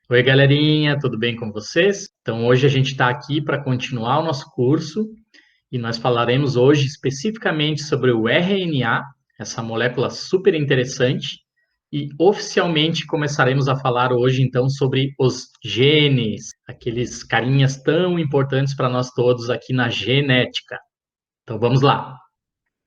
Oi, galerinha, tudo bem com vocês? Então, hoje a gente está aqui para continuar o nosso curso e nós falaremos hoje especificamente sobre o RNA, essa molécula super interessante, e oficialmente começaremos a falar hoje então sobre os genes, aqueles carinhas tão importantes para nós todos aqui na genética. Então, vamos lá.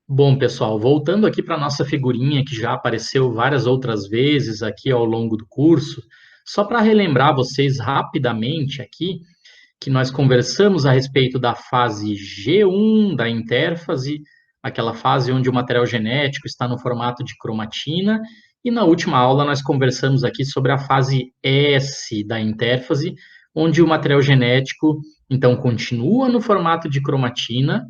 Bom, pessoal, voltando aqui para a nossa figurinha que já apareceu várias outras vezes aqui ao longo do curso, só para relembrar vocês rapidamente aqui que nós conversamos a respeito da fase G1 da intérfase, aquela fase onde o material genético está no formato de cromatina, e na última aula nós conversamos aqui sobre a fase S da intérfase, onde o material genético então continua no formato de cromatina,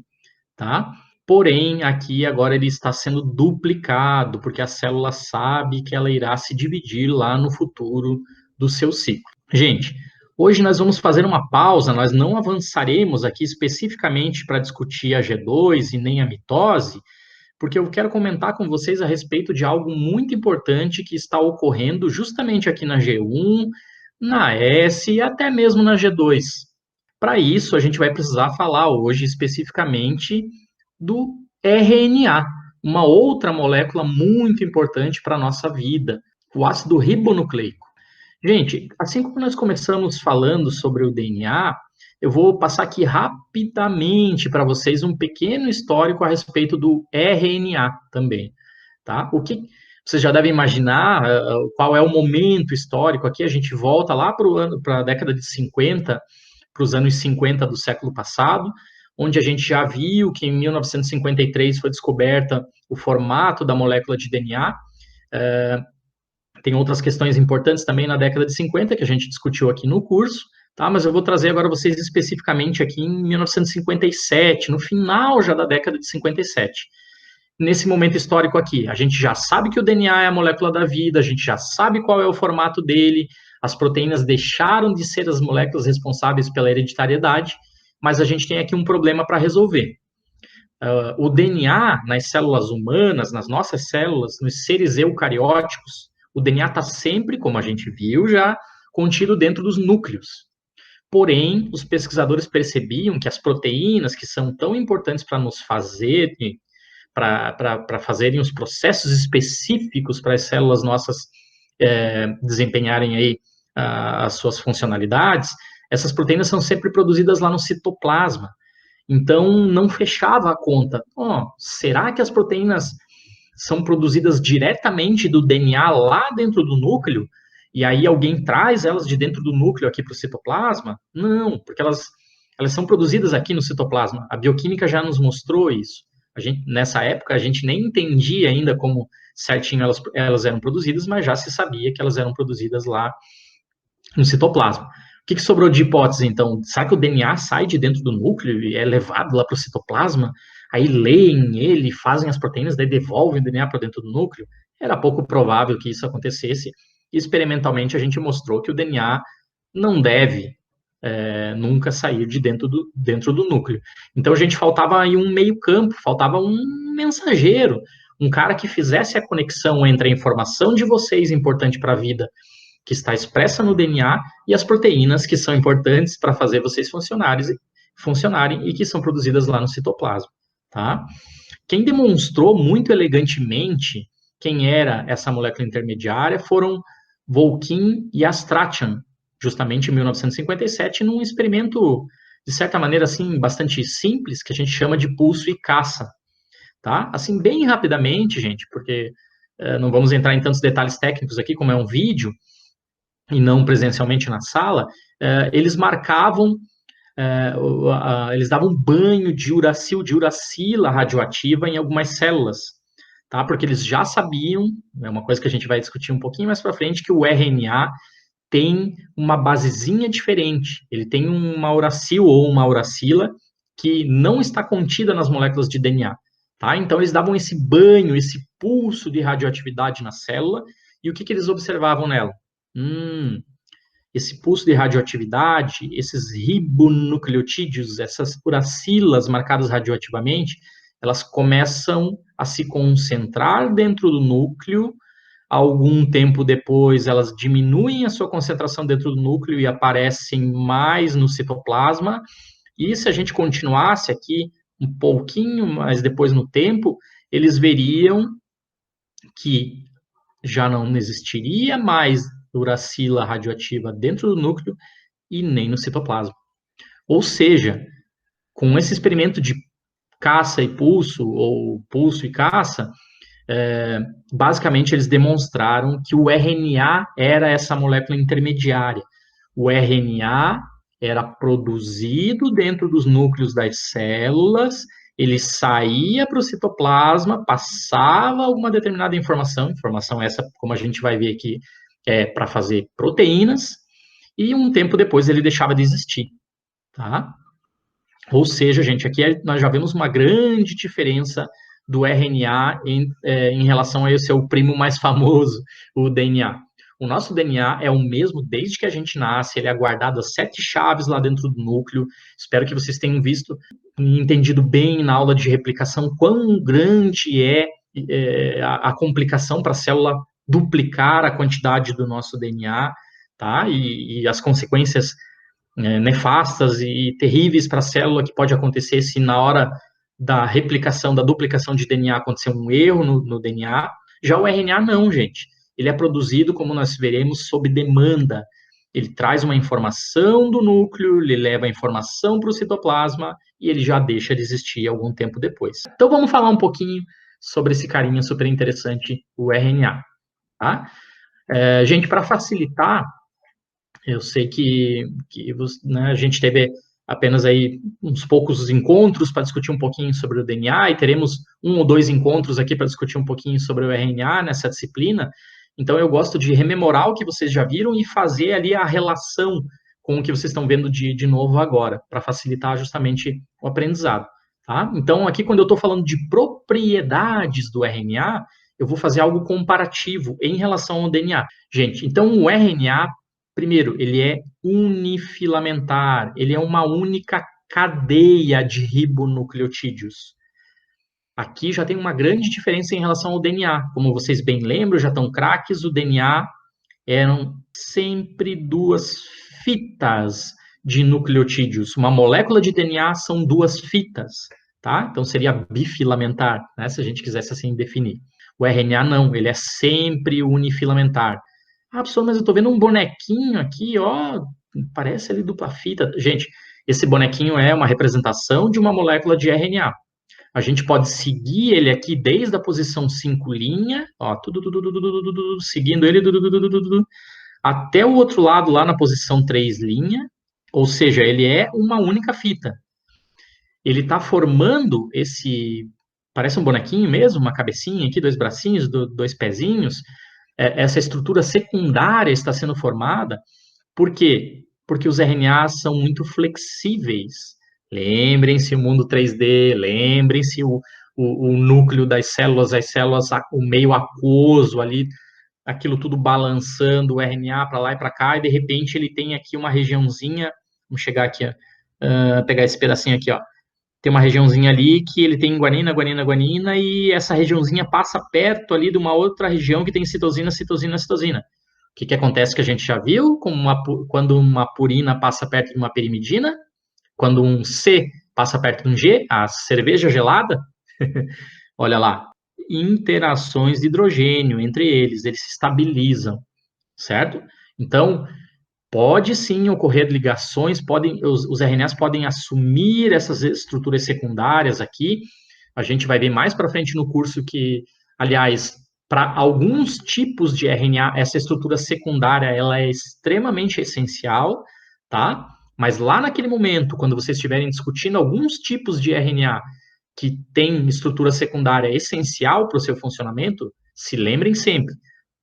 tá? Porém, aqui agora ele está sendo duplicado, porque a célula sabe que ela irá se dividir lá no futuro do seu ciclo. Gente, hoje nós vamos fazer uma pausa, nós não avançaremos aqui especificamente para discutir a G2 e nem a mitose, porque eu quero comentar com vocês a respeito de algo muito importante que está ocorrendo justamente aqui na G1, na S e até mesmo na G2. Para isso, a gente vai precisar falar hoje especificamente do RNA, uma outra molécula muito importante para a nossa vida, o ácido ribonucleico. Gente, assim como nós começamos falando sobre o DNA, eu vou passar aqui rapidamente para vocês um pequeno histórico a respeito do RNA também, tá? O que vocês já devem imaginar qual é o momento histórico aqui, a gente volta lá para a década de 50, para os anos 50 do século passado, onde a gente já viu que em 1953 foi descoberta o formato da molécula de DNA. Tem outras questões importantes também na década de 50 que a gente discutiu aqui no curso, tá? Mas eu vou trazer agora vocês especificamente aqui em 1957, no final já da década de 57. Nesse momento histórico aqui, a gente já sabe que o DNA é a molécula da vida, a gente já sabe qual é o formato dele, as proteínas deixaram de ser as moléculas responsáveis pela hereditariedade, mas a gente tem aqui um problema para resolver. O DNA nas células humanas, nas nossas células, nos seres eucarióticos, o DNA está sempre, como a gente viu já, contido dentro dos núcleos. Porém, os pesquisadores percebiam que as proteínas, que são tão importantes para nos fazerem, para fazerem os processos específicos para as células nossas desempenharem aí as suas funcionalidades, essas proteínas são sempre produzidas lá no citoplasma. Então, não fechava a conta. Será que as proteínas são produzidas diretamente do DNA lá dentro do núcleo? E aí alguém traz elas de dentro do núcleo aqui para o citoplasma? Não, porque elas são produzidas aqui no citoplasma. A bioquímica já nos mostrou isso. Nessa época, a gente nem entendia ainda como certinho elas eram produzidas, mas já se sabia que elas eram produzidas lá no citoplasma. O que sobrou de hipótese, então? Será que o DNA sai de dentro do núcleo e é levado lá para o citoplasma? Aí leem ele, fazem as proteínas, daí devolvem o DNA para dentro do núcleo? Era pouco provável que isso acontecesse. E experimentalmente a gente mostrou que o DNA não deve nunca sair de dentro do núcleo. Então a gente faltava aí um meio campo, faltava um mensageiro, um cara que fizesse a conexão entre a informação de vocês importante para a vida que está expressa no DNA e as proteínas que são importantes para fazer vocês funcionarem e que são produzidas lá no citoplasma, tá? Quem demonstrou muito elegantemente quem era essa molécula intermediária foram Volkin e Astrachan, justamente em 1957, num experimento, de certa maneira, assim, bastante simples, que a gente chama de pulso e caça, tá? Assim, bem rapidamente, gente, porque não vamos entrar em tantos detalhes técnicos aqui, como é um vídeo, e não presencialmente na sala, eles marcavam, eles davam banho de uracil, de uracila radioativa em algumas células, tá? Porque eles já sabiam, é uma coisa que a gente vai discutir um pouquinho mais para frente, que o RNA tem uma basezinha diferente, ele tem uma uracil ou uma uracila que não está contida nas moléculas de DNA, tá? Então eles davam esse banho, esse pulso de radioatividade na célula, e o que eles observavam nela? Esse pulso de radioatividade, esses ribonucleotídeos, essas uracilas marcadas radioativamente, elas começam a se concentrar dentro do núcleo, algum tempo depois elas diminuem a sua concentração dentro do núcleo e aparecem mais no citoplasma, e se a gente continuasse aqui um pouquinho mais depois no tempo, eles veriam que já não existiria mais uracila radioativa dentro do núcleo e nem no citoplasma. Ou seja, com esse experimento de caça e pulso, ou pulso e caça, basicamente eles demonstraram que o RNA era essa molécula intermediária. O RNA era produzido dentro dos núcleos das células, ele saía para o citoplasma, passava alguma determinada informação essa, como a gente vai ver aqui, para fazer proteínas, e um tempo depois ele deixava de existir, tá? Ou seja, gente, aqui nós já vemos uma grande diferença do RNA em relação a esse seu primo mais famoso, o DNA. O nosso DNA é o mesmo desde que a gente nasce, ele é guardado as 7 chaves lá dentro do núcleo. Espero que vocês tenham visto e entendido bem na aula de replicação quão grande é a complicação para a célula duplicar a quantidade do nosso DNA, tá? E as consequências nefastas e terríveis para a célula que pode acontecer se na hora da replicação, da duplicação de DNA acontecer um erro no DNA. Já o RNA não, gente. Ele é produzido, como nós veremos, sob demanda. Ele traz uma informação do núcleo, ele leva a informação para o citoplasma e ele já deixa de existir algum tempo depois. Então vamos falar um pouquinho sobre esse carinha super interessante, o RNA. Tá? Gente, para facilitar, eu sei que né, a gente teve apenas aí uns poucos encontros para discutir um pouquinho sobre o DNA e teremos 1 ou 2 encontros aqui para discutir um pouquinho sobre o RNA nessa disciplina. Então, eu gosto de rememorar o que vocês já viram e fazer ali a relação com o que vocês estão vendo de novo agora, para facilitar justamente o aprendizado. Tá? Então, aqui, quando eu estou falando de propriedades do RNA, eu vou fazer algo comparativo em relação ao DNA. Gente, então o RNA, primeiro, ele é unifilamentar, ele é uma única cadeia de ribonucleotídeos. Aqui já tem uma grande diferença em relação ao DNA. Como vocês bem lembram, já estão craques, o DNA eram sempre 2 fitas de nucleotídeos. Uma molécula de DNA são 2 fitas, tá? Então seria bifilamentar, né, se a gente quisesse assim definir. O RNA não, ele é sempre unifilamentar. Ah, professor, mas eu estou vendo um bonequinho aqui, ó, parece ali dupla fita. Gente, esse bonequinho é uma representação de uma molécula de RNA. A gente pode seguir ele aqui desde a posição 5', ó, seguindo ele, até o outro lado, lá na posição 3', ou seja, ele é uma única fita. Ele está formando esse, parece um bonequinho mesmo, uma cabecinha aqui, 2 bracinhos, 2 pezinhos. Essa estrutura secundária está sendo formada. Por quê? Porque os RNAs são muito flexíveis. Lembrem-se o mundo 3D, lembrem-se o núcleo das células, as células, o meio aquoso ali, aquilo tudo balançando, o RNA para lá e para cá, e de repente ele tem aqui uma regiãozinha, vamos chegar aqui, pegar esse pedacinho aqui, ó. Tem uma regiãozinha ali que ele tem guanina, guanina, guanina, e essa regiãozinha passa perto ali de uma outra região que tem citosina, citosina, citosina. O que acontece que a gente já viu quando uma purina passa perto de uma pirimidina, quando um C passa perto de um G, a cerveja gelada, olha lá, interações de hidrogênio entre eles, eles se estabilizam, certo? Então, pode sim ocorrer ligações, os RNAs podem assumir essas estruturas secundárias aqui. A gente vai ver mais para frente no curso que, aliás, para alguns tipos de RNA, essa estrutura secundária ela é extremamente essencial, tá? Mas lá naquele momento, quando vocês estiverem discutindo alguns tipos de RNA que têm estrutura secundária essencial para o seu funcionamento, se lembrem sempre,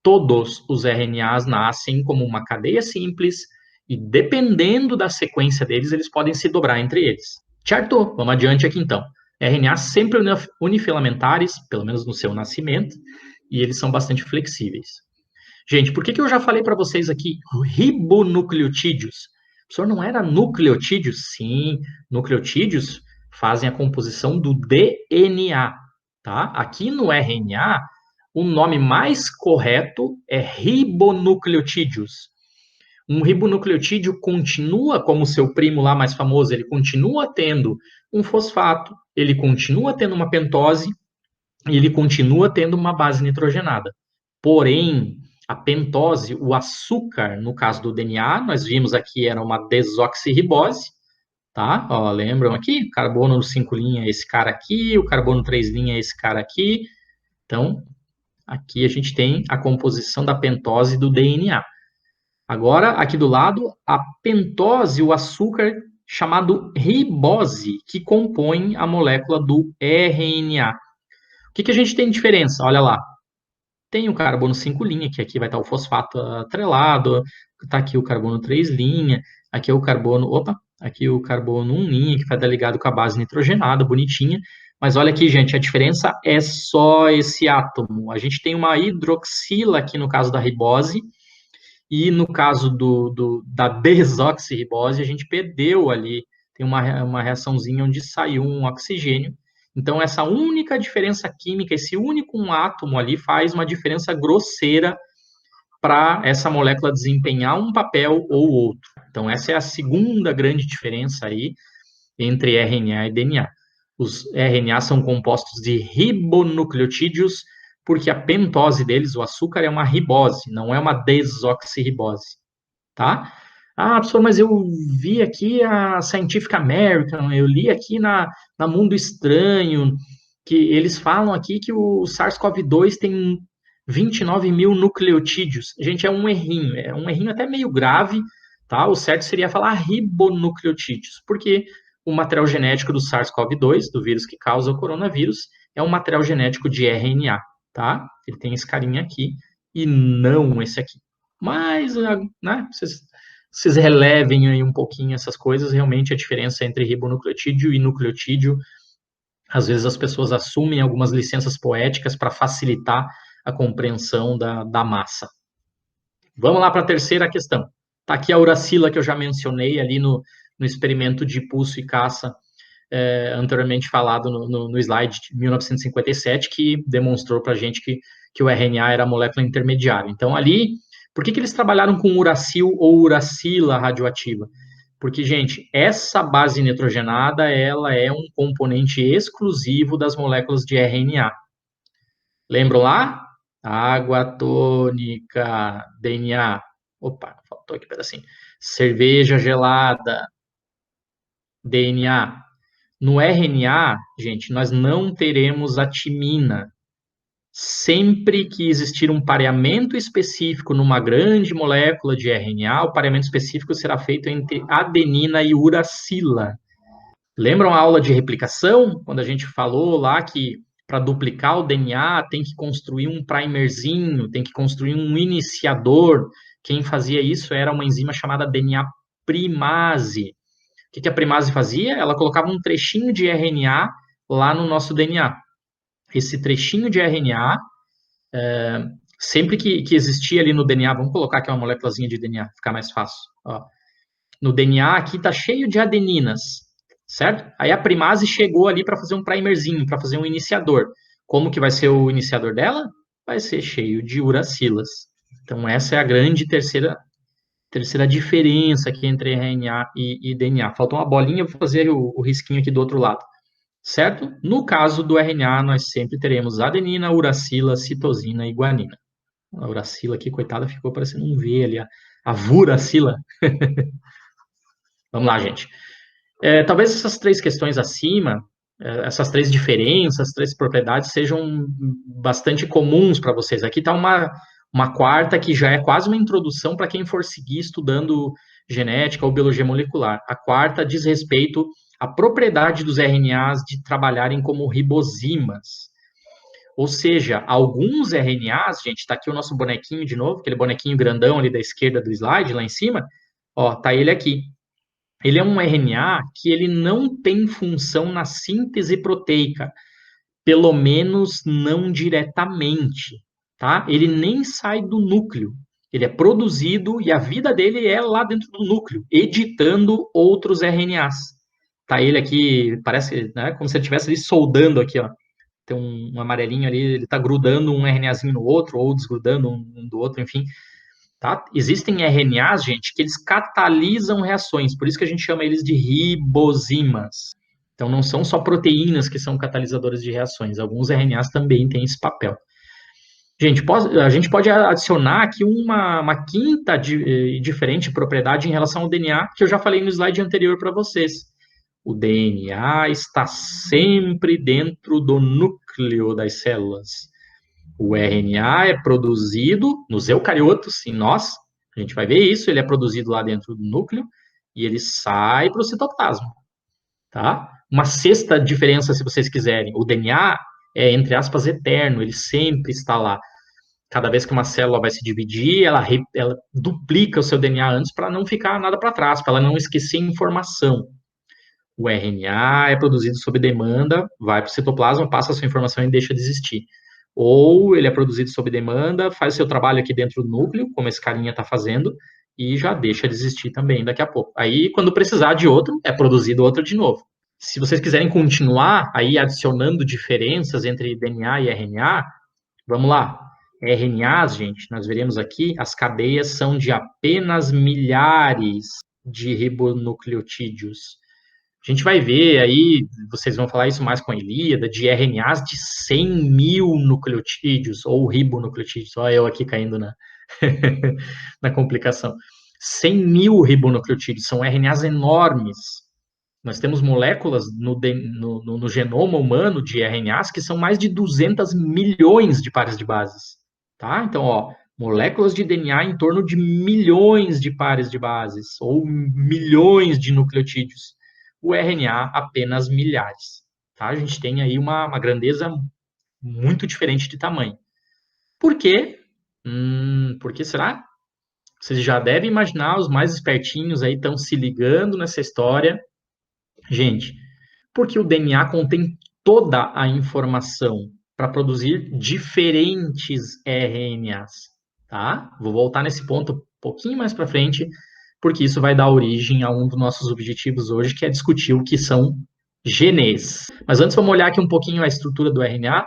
todos os RNAs nascem como uma cadeia simples e, dependendo da sequência deles, eles podem se dobrar entre eles. Certo? Vamos adiante aqui, então. RNAs sempre unifilamentares, pelo menos no seu nascimento, e eles são bastante flexíveis. Gente, por que eu já falei para vocês aqui ribonucleotídeos? O senhor não era nucleotídeos? Sim, nucleotídeos fazem a composição do DNA, tá? Aqui no RNA, o nome mais correto é ribonucleotídeos. Um ribonucleotídeo continua, como seu primo lá mais famoso, ele continua tendo um fosfato, ele continua tendo uma pentose e ele continua tendo uma base nitrogenada. Porém, a pentose, o açúcar, no caso do DNA, nós vimos aqui era uma desoxirribose, tá? Ó, lembram aqui? Carbono 5' é esse cara aqui, o carbono 3' é esse cara aqui. Então, aqui a gente tem a composição da pentose do DNA. Agora, aqui do lado, a pentose, o açúcar chamado ribose, que compõe a molécula do RNA. O que a gente tem de diferença? Olha lá. Tem o carbono 5', que aqui vai estar o fosfato atrelado, está aqui o carbono 3', aqui é o carbono, aqui o carbono 1', que vai estar ligado com a base nitrogenada, bonitinha. Mas olha aqui, gente, a diferença é só esse átomo. A gente tem uma hidroxila aqui no caso da ribose, e no caso da desoxirribose, a gente perdeu ali, tem uma reaçãozinha onde saiu um oxigênio. Então, essa única diferença química, esse único átomo ali, faz uma diferença grosseira para essa molécula desempenhar um papel ou outro. Então, essa é a segunda grande diferença aí entre RNA e DNA. Os RNA são compostos de ribonucleotídeos, porque a pentose deles, o açúcar, é uma ribose, não é uma desoxirribose, tá? Ah, professor, mas eu vi aqui a Scientific American, eu li aqui na Mundo Estranho, que eles falam aqui que o SARS-CoV-2 tem 29 mil nucleotídeos. Gente, é um errinho até meio grave, tá? O certo seria falar ribonucleotídeos, porque o material genético do SARS-CoV-2, do vírus que causa o coronavírus, é um material genético de RNA, tá? Ele tem esse carinha aqui e não esse aqui. Mas, né, vocês relevem aí um pouquinho essas coisas, realmente a diferença entre ribonucleotídeo e nucleotídeo, às vezes as pessoas assumem algumas licenças poéticas para facilitar a compreensão da massa. Vamos lá para a terceira questão. Está aqui a uracila que eu já mencionei ali no experimento de pulso e caça anteriormente falado no slide de 1957, que demonstrou para a gente que o RNA era a molécula intermediária. Então, ali, por que eles trabalharam com uracil ou uracila radioativa? Porque, gente, essa base nitrogenada, ela é um componente exclusivo das moléculas de RNA. Lembram lá? Água tônica, DNA. Opa, faltou aqui um pedacinho. Cerveja gelada, DNA. No RNA, gente, nós não teremos a timina. Sempre que existir um pareamento específico numa grande molécula de RNA, o pareamento específico será feito entre adenina e uracila. Lembram a aula de replicação? Quando a gente falou lá que para duplicar o DNA tem que construir um primerzinho, tem que construir um iniciador. Quem fazia isso era uma enzima chamada DNA primase. O que a primase fazia? Ela colocava um trechinho de RNA lá no nosso DNA. Esse trechinho de RNA, sempre que existia ali no DNA, vamos colocar aqui uma moléculazinha de DNA, ficar mais fácil. Ó. No DNA aqui está cheio de adeninas, certo? Aí a primase chegou ali para fazer um primerzinho, para fazer um iniciador. Como que vai ser o iniciador dela? Vai ser cheio de uracilas. Então essa é a grande terceira diferença aqui entre RNA e DNA. Falta uma bolinha, vou fazer o risquinho aqui do outro lado. Certo? No caso do RNA, nós sempre teremos adenina, uracila, citosina e guanina. A uracila aqui, coitada, ficou parecendo um V ali, a vuracila. Vamos lá, gente. Talvez essas três questões acima, essas três diferenças, três propriedades sejam bastante comuns para vocês. Aqui está uma quarta que já é quase uma introdução para quem for seguir estudando genética ou biologia molecular. A quarta diz respeito à propriedade dos RNAs de trabalharem como ribozimas. Ou seja, alguns RNAs, gente, está aqui o nosso bonequinho de novo, aquele bonequinho grandão ali da esquerda do slide, lá em cima, ó, tá ele aqui. Ele é um RNA que ele não tem função na síntese proteica, pelo menos não diretamente, tá? Ele nem sai do núcleo. Ele é produzido e a vida dele é lá dentro do núcleo, editando outros RNAs. Tá ele aqui, parece, né, como se ele estivesse ali soldando aqui, ó. tem um amarelinho ali, ele está grudando um RNAzinho no outro, ou desgrudando um do outro, enfim. Tá? Existem RNAs, gente, que eles catalisam reações, por isso que a gente chama eles de ribozimas. Então, não são só proteínas que são catalisadoras de reações, alguns RNAs também têm esse papel. Gente, a gente pode adicionar aqui uma quinta diferente propriedade em relação ao DNA, que eu já falei no slide anterior para vocês. O DNA está sempre dentro do núcleo das células. O RNA é produzido nos eucariotos, em nós, a gente vai ver isso, ele é produzido lá dentro do núcleo e ele sai para o citoplasma, tá? Uma sexta diferença, se vocês quiserem, o DNA é, entre aspas, eterno, ele sempre está lá. Cada vez que uma célula vai se dividir, ela duplica o seu DNA antes para não ficar nada para trás, para ela não esquecer informação. O RNA é produzido sob demanda, vai para o citoplasma, passa a sua informação e deixa de existir. Ou ele é produzido sob demanda, faz seu trabalho aqui dentro do núcleo, como esse carinha está fazendo, e já deixa de existir também daqui a pouco. Aí, quando precisar de outro, é produzido outro de novo. Se vocês quiserem continuar aí adicionando diferenças entre DNA e RNA, vamos lá. RNAs, gente, nós veremos aqui, as cadeias são de apenas milhares de ribonucleotídeos. A gente vai ver aí, vocês vão falar isso mais com a Ilíada, de RNAs de 100 mil nucleotídeos, ou ribonucleotídeos, só eu aqui caindo na complicação. 100 mil ribonucleotídeos, são RNAs enormes. Nós temos moléculas no genoma humano de RNAs que são mais de 200 milhões de pares de bases. Tá? Então, ó, moléculas de DNA em torno de milhões de pares de bases, ou milhões de nucleotídeos. O RNA, apenas milhares. Tá? A gente tem aí uma grandeza muito diferente de tamanho. Por quê? Por que será? Vocês já devem imaginar, os mais espertinhos aí estão se ligando nessa história. Gente, porque o DNA contém toda a informação para produzir diferentes RNAs, tá? Vou voltar nesse ponto um pouquinho mais para frente, porque isso vai dar origem a um dos nossos objetivos hoje, que é discutir o que são genes. Mas antes vamos olhar aqui um pouquinho a estrutura do RNA,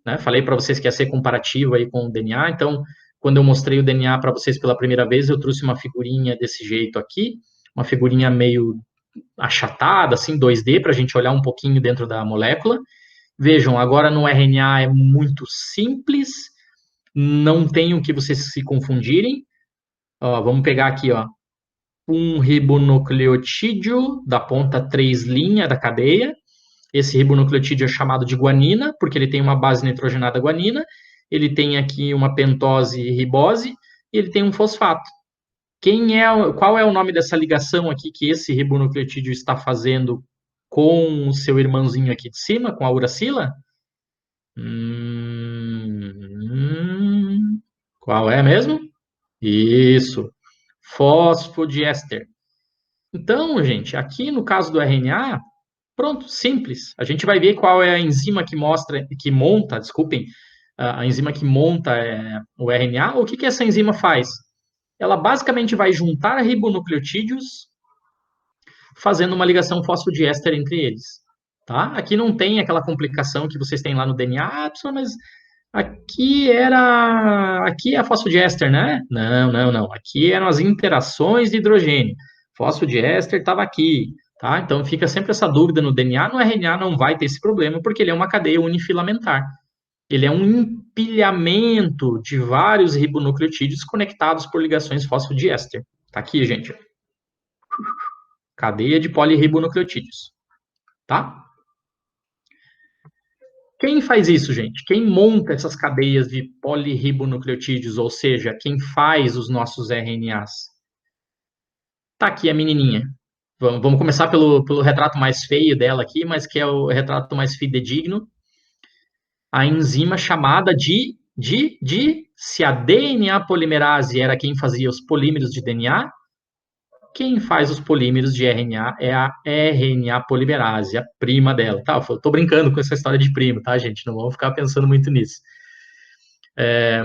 né? Falei para vocês que ia ser comparativo aí com o DNA, então quando eu mostrei o DNA para vocês pela primeira vez, eu trouxe uma figurinha desse jeito aqui, uma figurinha meio achatada, assim, 2D, para a gente olhar um pouquinho dentro da molécula. Vejam, agora no RNA é muito simples, não tem o que vocês se confundirem. Ó, vamos pegar aqui, ó, um ribonucleotídeo da ponta 3' da cadeia. Esse ribonucleotídeo é chamado de guanina, porque ele tem uma base nitrogenada guanina, ele tem aqui uma pentose e ribose, e ele tem um fosfato. Qual é o nome dessa ligação aqui que esse ribonucleotídeo está fazendo com o seu irmãozinho aqui de cima, com a uracila? Qual é mesmo? Isso, fosfodiéster. Então, gente, aqui no caso do RNA, pronto, simples. A gente vai ver qual é a enzima a enzima que monta o RNA. O que essa enzima faz? Ela basicamente vai juntar ribonucleotídeos fazendo uma ligação fosfodiéster entre eles. Tá? Aqui não tem aquela complicação que vocês têm lá no DNA. Ah, pessoal, mas aqui é a fosfodiéster, né? Não. Aqui eram as interações de hidrogênio. Fosfodiéster estava aqui. Tá? Então fica sempre essa dúvida no DNA. No RNA não vai ter esse problema, porque ele é uma cadeia unifilamentar. Ele é um empilhamento de vários ribonucleotídeos conectados por ligações fosfodiéster. Tá aqui, gente. Cadeia de polirribonucleotídeos. Tá? Quem faz isso, gente? Quem monta essas cadeias de polirribonucleotídeos, ou seja, quem faz os nossos RNAs? Tá aqui a menininha. Vamos começar pelo retrato mais feio dela aqui, mas que é o retrato mais fidedigno. A enzima chamada se a DNA polimerase era quem fazia os polímeros de DNA, quem faz os polímeros de RNA é a RNA polimerase, a prima dela. Tá, eu tô brincando com essa história de primo, tá, gente? Não vamos ficar pensando muito nisso.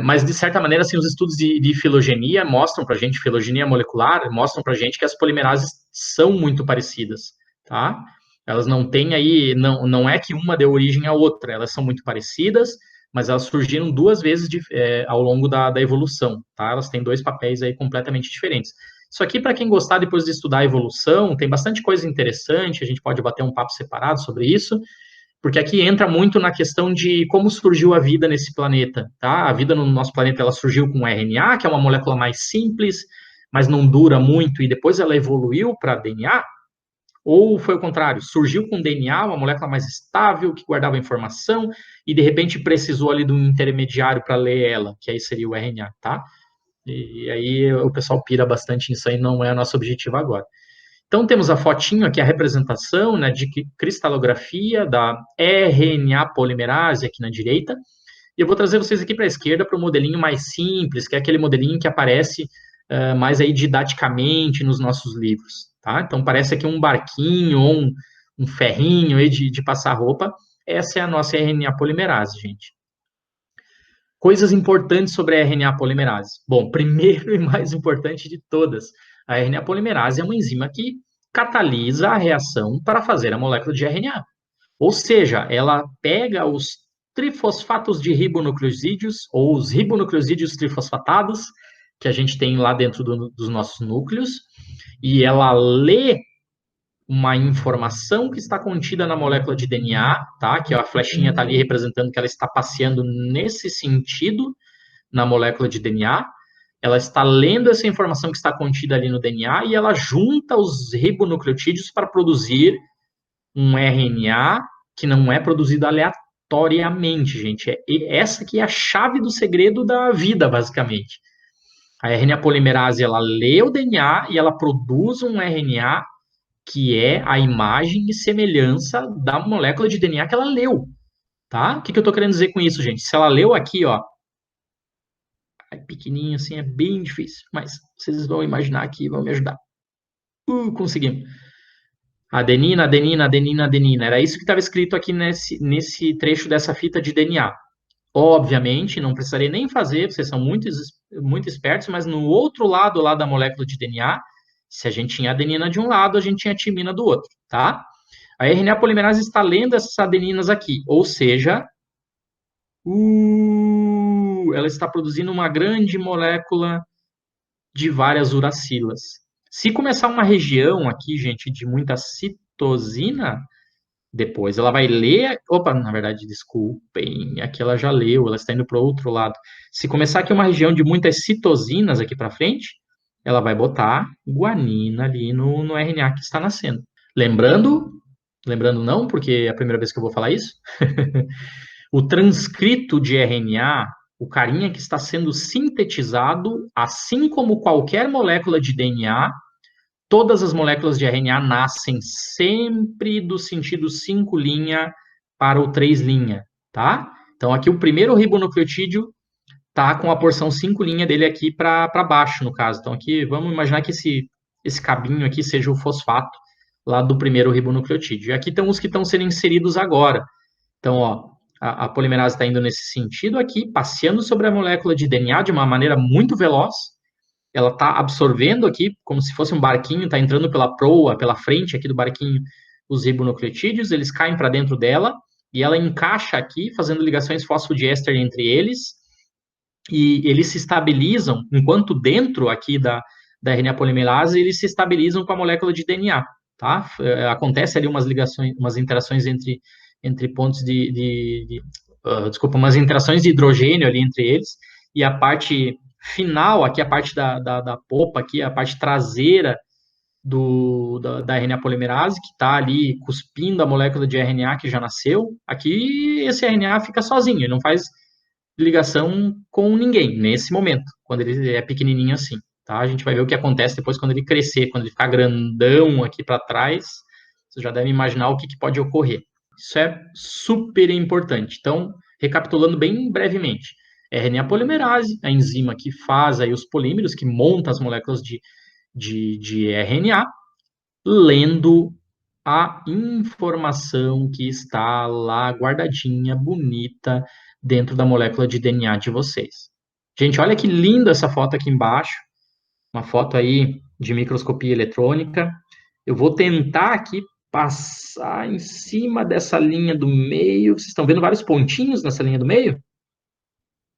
Mas, de certa maneira, assim, os estudos de filogenia mostram pra gente, filogenia molecular, mostram pra gente que as polimerases são muito parecidas, tá? Elas não têm aí, não é que uma deu origem à outra, elas são muito parecidas, mas elas surgiram duas vezes ao longo da evolução, tá? Elas têm dois papéis aí completamente diferentes. Isso aqui, para quem gostar depois de estudar a evolução, tem bastante coisa interessante, a gente pode bater um papo separado sobre isso, porque aqui entra muito na questão de como surgiu a vida nesse planeta, tá? A vida no nosso planeta, ela surgiu com RNA, que é uma molécula mais simples, mas não dura muito, e depois ela evoluiu para DNA, ou foi o contrário, surgiu com DNA, uma molécula mais estável, que guardava informação, e de repente precisou ali de um intermediário para ler ela, que aí seria o RNA, tá? E aí o pessoal pira bastante nisso aí, não é nosso objetivo agora. Então temos a fotinho aqui, a representação, né, de cristalografia da RNA polimerase aqui na direita, e eu vou trazer vocês aqui para a esquerda para o modelinho mais simples, que é aquele modelinho que aparece mais aí didaticamente nos nossos livros, tá? Então parece aqui um barquinho ou um ferrinho aí de passar roupa. Essa é a nossa RNA polimerase, gente. Coisas importantes sobre a RNA polimerase. Bom, primeiro e mais importante de todas, a RNA polimerase é uma enzima que catalisa a reação para fazer a molécula de RNA. Ou seja, ela pega os trifosfatos de ribonucleosídeos, ou os ribonucleosídeos trifosfatados, que a gente tem lá dentro dos nossos núcleos, e ela lê uma informação que está contida na molécula de DNA, tá? Que a flechinha está ali representando que ela está passeando nesse sentido na molécula de DNA. Ela está lendo essa informação que está contida ali no DNA e ela junta os ribonucleotídeos para produzir um RNA que não é produzido aleatoriamente, gente. Essa que é a chave do segredo da vida, basicamente. A RNA polimerase, ela lê o DNA e ela produz um RNA que é a imagem e semelhança da molécula de DNA que ela leu, tá? O que eu estou querendo dizer com isso, gente? Se ela leu aqui, ó, pequenininho assim, é bem difícil, mas vocês vão imaginar aqui e vão me ajudar. Conseguimos. Adenina, adenina, adenina, adenina. Era isso que estava escrito aqui nesse trecho dessa fita de DNA. Obviamente, não precisarei nem fazer, vocês são muito espertos, mas no outro lado lá da molécula de DNA, se a gente tinha adenina de um lado, a gente tinha timina do outro, tá? A RNA polimerase está lendo essas adeninas aqui, ou seja, ela está produzindo uma grande molécula de várias uracilas. Se começar uma região aqui, gente, de muita citosina, depois ela vai ler. Opa, na verdade, desculpem, aqui ela já leu, ela está indo para o outro lado. Se começar aqui uma região de muitas citosinas aqui para frente, ela vai botar guanina ali no RNA que está nascendo. Lembrando não, porque é a primeira vez que eu vou falar isso, o transcrito de RNA, o carinha que está sendo sintetizado, assim como qualquer molécula de DNA, todas as moléculas de RNA nascem sempre do sentido 5' para o 3', tá? Então, aqui o primeiro ribonucleotídeo tá com a porção 5' dele aqui para baixo, no caso. Então, aqui, vamos imaginar que esse cabinho aqui seja o fosfato lá do primeiro ribonucleotídeo. E aqui estão os que estão sendo inseridos agora. Então, ó, a polimerase está indo nesse sentido aqui, passeando sobre a molécula de DNA de uma maneira muito veloz. Ela está absorvendo aqui, como se fosse um barquinho, está entrando pela proa, pela frente aqui do barquinho, os ribonucleotídeos, eles caem para dentro dela, e ela encaixa aqui, fazendo ligações fosfodiéster entre eles, e eles se estabilizam, enquanto dentro aqui da RNA polimerase, eles se estabilizam com a molécula de DNA, tá? Acontece ali umas ligações, umas interações entre pontos umas interações de hidrogênio ali entre eles, e a parte final, aqui a parte da popa, aqui a parte traseira da RNA polimerase, que está ali cuspindo a molécula de RNA que já nasceu, aqui esse RNA fica sozinho, ele não faz ligação com ninguém nesse momento, quando ele é pequenininho assim, tá? A gente vai ver o que acontece depois quando ele crescer, quando ele ficar grandão aqui para trás, você já deve imaginar o que pode ocorrer. Isso é super importante. Então, recapitulando bem brevemente, RNA polimerase, a enzima que faz aí os polímeros, que monta as moléculas de RNA, lendo a informação que está lá guardadinha, bonita, dentro da molécula de DNA de vocês. Gente, olha que linda essa foto aqui embaixo, uma foto aí de microscopia eletrônica. Eu vou tentar aqui passar em cima dessa linha do meio. Vocês estão vendo vários pontinhos nessa linha do meio?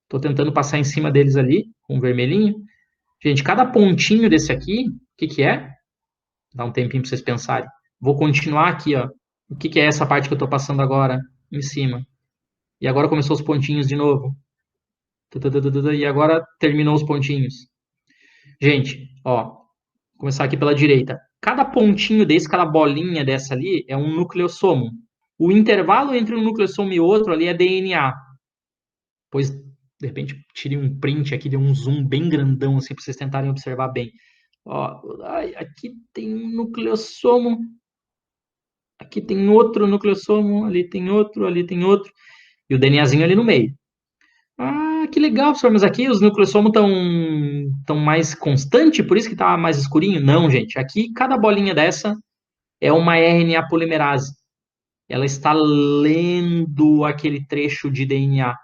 Estou tentando passar em cima deles ali, com o vermelhinho. Gente, cada pontinho desse aqui, o que que é? Dá um tempinho para vocês pensarem. Vou continuar aqui, ó. O que que é essa parte que eu estou passando agora em cima? E agora começou os pontinhos de novo. E agora terminou os pontinhos. Gente, ó, vou começar aqui pela direita. Cada pontinho desse, cada bolinha dessa ali é um nucleossomo. O intervalo entre um nucleossomo e outro ali é DNA. Pois, de repente, tirei um print aqui, dei um zoom bem grandão, assim, para vocês tentarem observar bem. Ó, aqui tem um nucleossomo, aqui tem outro nucleossomo, ali tem outro, ali tem outro, e o DNAzinho ali no meio. Ah, que legal, professor, mas aqui os nucleossomos estão mais constante, por isso que está mais escurinho? Não, gente, aqui cada bolinha dessa é uma RNA polimerase. Ela está lendo aquele trecho de DNA.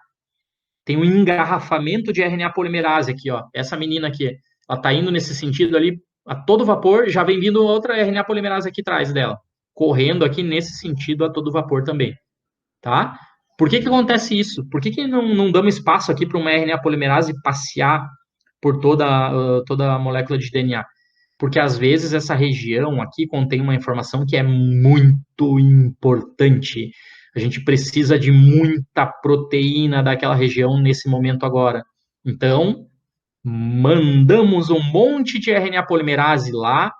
Tem um engarrafamento de RNA polimerase aqui, ó. Essa menina aqui, ela está indo nesse sentido ali a todo vapor, já vem vindo outra RNA polimerase aqui atrás dela, correndo aqui nesse sentido a todo vapor também, tá? Por que que acontece isso? Por que que não damos espaço aqui para uma RNA polimerase passear por toda a molécula de DNA? Porque às vezes essa região aqui contém uma informação que é muito importante. A gente precisa de muita proteína daquela região nesse momento agora. Então, mandamos um monte de RNA polimerase lá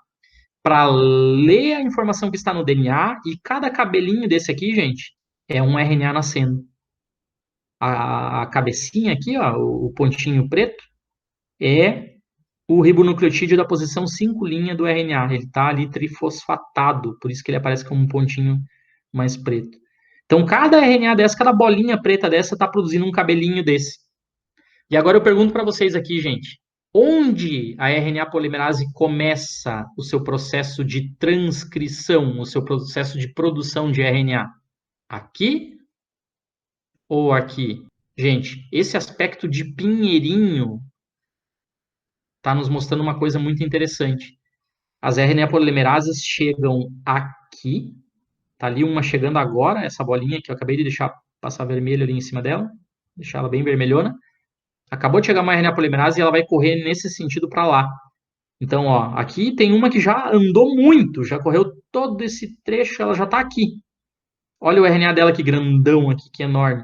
para ler a informação que está no DNA e cada cabelinho desse aqui, gente, é um RNA nascendo. A cabecinha aqui, ó, o pontinho preto, é o ribonucleotídeo da posição 5' do RNA. Ele está ali trifosfatado, por isso que ele aparece como um pontinho mais preto. Então, cada RNA dessa, cada bolinha preta dessa está produzindo um cabelinho desse. E agora eu pergunto para vocês aqui, gente, onde a RNA polimerase começa o seu processo de transcrição, o seu processo de produção de RNA? Aqui ou aqui? Gente, esse aspecto de pinheirinho está nos mostrando uma coisa muito interessante. As RNA polimerases chegam aqui, tá ali uma chegando agora, essa bolinha que eu acabei de deixar passar vermelho ali em cima dela, deixar ela bem vermelhona. Acabou de chegar uma RNA polimerase e ela vai correr nesse sentido para lá. Então, ó, aqui tem uma que já andou muito, já correu todo esse trecho, ela já está aqui. Olha o RNA dela que grandão aqui, que enorme.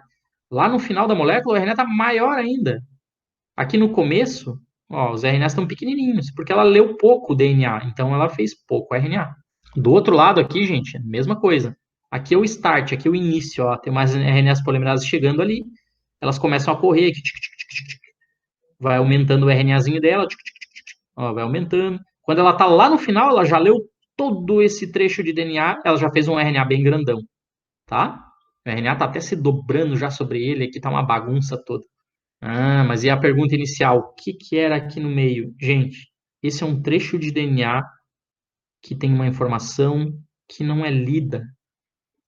Lá no final da molécula, o RNA está maior ainda. Aqui no começo, ó, os RNAs estão pequenininhos, porque ela leu pouco DNA, então ela fez pouco RNA. Do outro lado aqui, gente, mesma coisa. Aqui é o start, aqui é o início, ó, tem mais RNAs polimerases chegando ali, elas começam a correr aqui, vai aumentando o RNAzinho dela, ó, vai aumentando. Quando ela está lá no final, ela já leu todo esse trecho de DNA, ela já fez um RNA bem grandão, tá? O RNA está até se dobrando já sobre ele, aqui está uma bagunça toda. Ah, mas e a pergunta inicial? O que que era aqui no meio? Gente, esse é um trecho de DNA que tem uma informação que não é lida.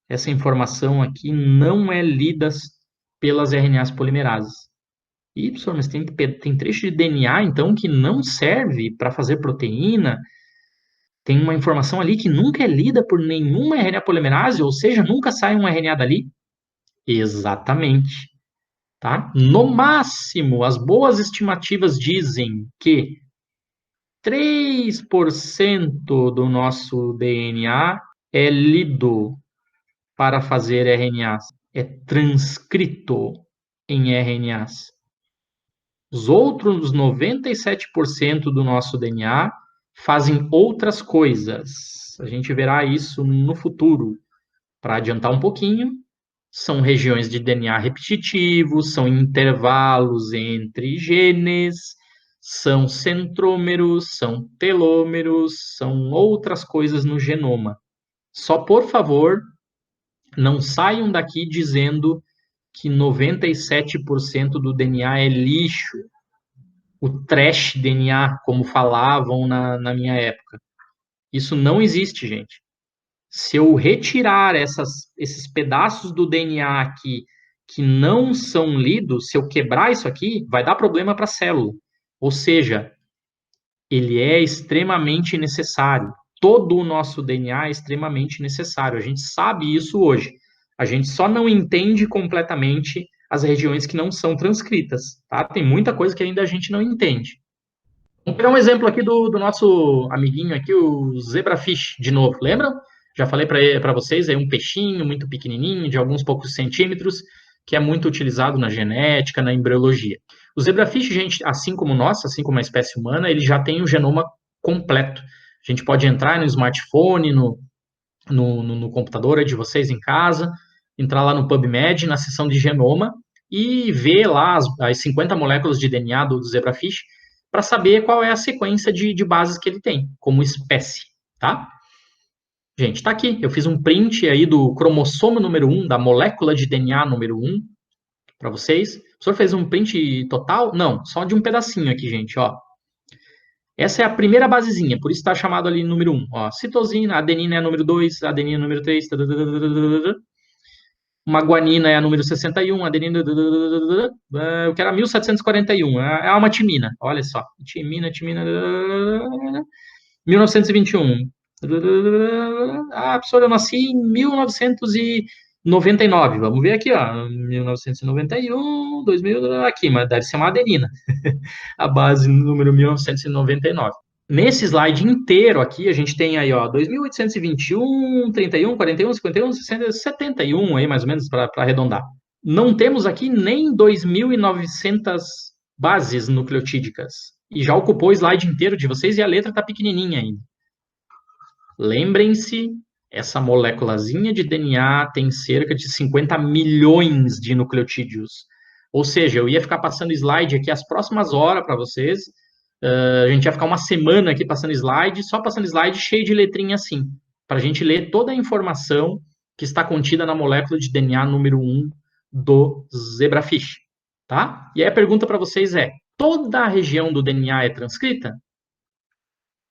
Essa informação aqui não é lida pelas RNAs polimerases. E, professor, mas tem trecho de DNA, então, que não serve para fazer proteína? Tem uma informação ali que nunca é lida por nenhuma RNA polimerase, ou seja, nunca sai um RNA dali? Exatamente. Tá? No máximo, as boas estimativas dizem que 3% do nosso DNA é lido para fazer RNAs, é transcrito em RNAs. Os outros 97% do nosso DNA fazem outras coisas. A gente verá isso no futuro. Para adiantar um pouquinho, são regiões de DNA repetitivos, são intervalos entre genes, são centrômeros, são telômeros, são outras coisas no genoma. Só, por favor, não saiam daqui dizendo que 97% do DNA é lixo, o trash DNA, como falavam na minha época. Isso não existe, gente. Se eu retirar esses pedaços do DNA aqui que não são lidos, se eu quebrar isso aqui, vai dar problema para a célula. Ou seja, ele é extremamente necessário. todo o nosso DNA é extremamente necessário. A gente sabe isso hoje. A gente só não entende completamente as regiões que não são transcritas, tá? Tem muita coisa que ainda a gente não entende. Vamos pegar um exemplo aqui do nosso amiguinho aqui, o zebrafish, de novo. Lembram? Já falei para vocês, é um peixinho muito pequenininho, de alguns poucos centímetros, que é muito utilizado na genética, na embriologia. O zebrafish, gente, assim como nós, assim como a espécie humana, ele já tem o genoma completo. A gente pode entrar no smartphone, no computador de vocês em casa, entrar lá no PubMed, na seção de genoma, e ver lá as 50 moléculas de DNA do zebrafish, para saber qual é a sequência de bases que ele tem, como espécie, tá? Gente, tá aqui. Eu fiz um print aí do cromossomo número 1, da molécula de DNA número 1, para vocês. O professor fez um print total? Não, só de um pedacinho aqui, gente, ó. Essa é a primeira basezinha, por isso está chamado ali número 1. Ó, citosina, adenina é a número 2, adenina é a número 3, uma guanina é a número 61, adenina, eu quero a 1741, é uma timina, olha só, timina, 1921. Professor, eu nasci em 1999, vamos ver aqui, ó, 1991, 2000, aqui, mas deve ser uma adenina, a base número 1999. Nesse slide inteiro aqui, a gente tem aí, ó, 2.821, 31, 41, 51, 60, 71 aí, mais ou menos, para arredondar. Não temos aqui nem 2.900 bases nucleotídicas. E já ocupou o slide inteiro de vocês e a letra está pequenininha ainda. Lembrem-se, essa moléculazinha de DNA tem cerca de 50 milhões de nucleotídeos. Ou seja, eu ia ficar passando slide aqui as próximas horas para vocês. A gente ia ficar uma semana aqui passando slide, só passando slide cheio de letrinha assim, para a gente ler toda a informação que está contida na molécula de DNA número 1 do zebrafish, tá? E aí a pergunta para vocês é, toda a região do DNA é transcrita?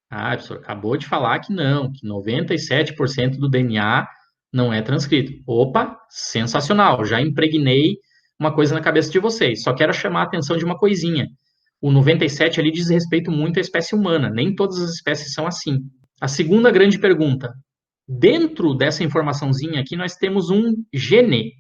Professor, acabou de falar que não, que 97% do DNA não é transcrito. Opa, sensacional, já impregnei uma coisa na cabeça de vocês. Só quero chamar a atenção de uma coisinha. O 97 ali diz respeito muito à espécie humana, nem todas as espécies são assim. A segunda grande pergunta, dentro dessa informaçãozinha aqui nós temos um gene,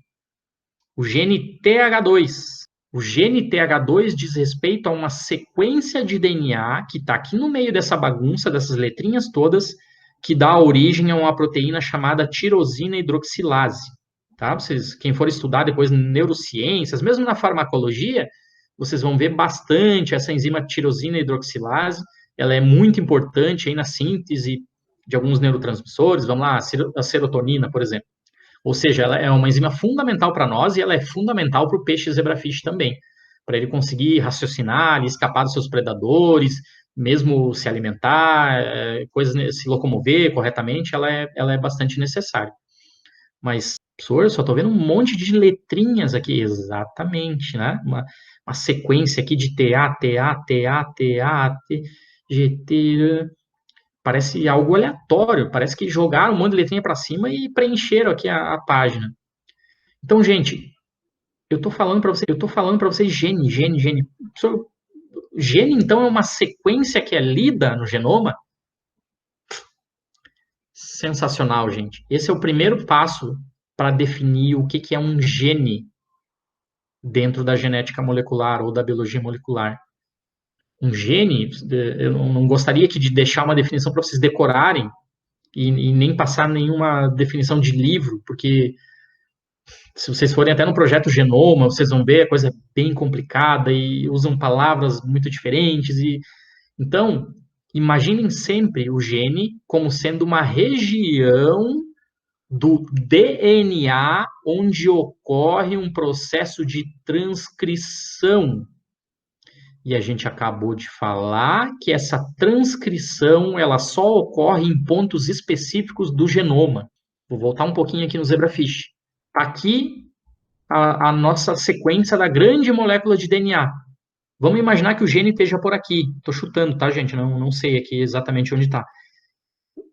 o gene TH2. O gene TH2 diz respeito a uma sequência de DNA que está aqui no meio dessa bagunça, dessas letrinhas todas, que dá origem a uma proteína chamada tirosina hidroxilase. Tá? Vocês, quem for estudar depois em neurociências, mesmo na farmacologia, vocês vão ver bastante essa enzima tirosina hidroxilase. Ela é muito importante aí na síntese de alguns neurotransmissores. Vamos lá, a serotonina, por exemplo. Ou seja, ela é uma enzima fundamental para nós e ela é fundamental para o peixe zebrafish também, para ele conseguir raciocinar, escapar dos seus predadores, mesmo se alimentar, se locomover corretamente, ela é bastante necessária. Mas, professor, eu só estou vendo um monte de letrinhas aqui, exatamente, né? Uma sequência aqui de TA, TA, TA, TA, GT, parece algo aleatório, parece que jogaram um monte de letrinha para cima e preencheram aqui a página. Então, gente, eu estou falando para vocês gene. Gene, então, é uma sequência que é lida no genoma? Sensacional, gente. Esse é o primeiro passo para definir o que é um gene dentro da genética molecular ou da biologia molecular. Um gene, eu não gostaria aqui de deixar uma definição para vocês decorarem e nem passar nenhuma definição de livro, porque se vocês forem até no projeto Genoma, vocês vão ver a coisa é bem complicada e usam palavras muito diferentes. Então, imaginem sempre o gene como sendo uma região do DNA onde ocorre um processo de transcrição. E a gente acabou de falar que essa transcrição ela só ocorre em pontos específicos do genoma. Vou voltar um pouquinho aqui no zebrafish. Aqui a nossa sequência da grande molécula de DNA. Vamos imaginar que o gene esteja por aqui. Estou chutando, tá, gente? Não sei aqui exatamente onde está.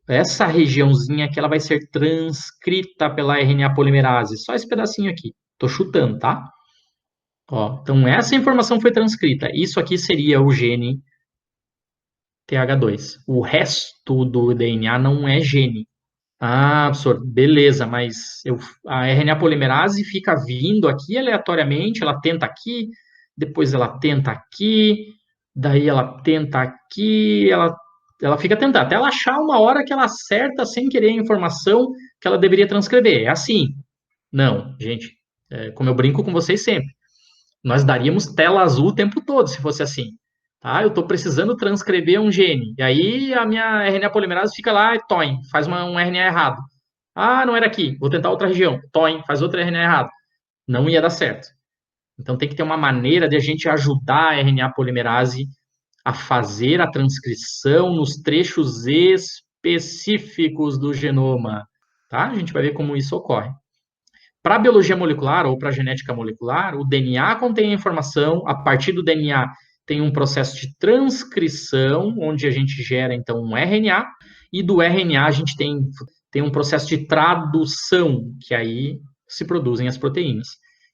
Essa regiãozinha aqui ela vai ser transcrita pela RNA polimerase. Só esse pedacinho aqui. Estou chutando, tá? Ó, então, essa informação foi transcrita. Isso aqui seria o gene TH2. O resto do DNA não é gene. Ah, professor, beleza, mas a RNA polimerase fica vindo aqui aleatoriamente, ela tenta aqui, depois ela tenta aqui, daí ela tenta aqui, ela fica tentando, até ela achar uma hora que ela acerta sem querer a informação que ela deveria transcrever. É assim. Não, gente, como eu brinco com vocês sempre, nós daríamos tela azul o tempo todo se fosse assim. Tá? Eu estou precisando transcrever um gene. E aí a minha RNA polimerase fica lá e toim, faz um RNA errado. Ah, não era aqui, vou tentar outra região. Toim, faz outra RNA errado. Não ia dar certo. Então tem que ter uma maneira de a gente ajudar a RNA polimerase a fazer a transcrição nos trechos específicos do genoma. Tá? A gente vai ver como isso ocorre. Para a biologia molecular ou para a genética molecular, o DNA contém a informação, a partir do DNA tem um processo de transcrição, onde a gente gera, então, um RNA, e do RNA a gente tem um processo de tradução, que aí se produzem as proteínas.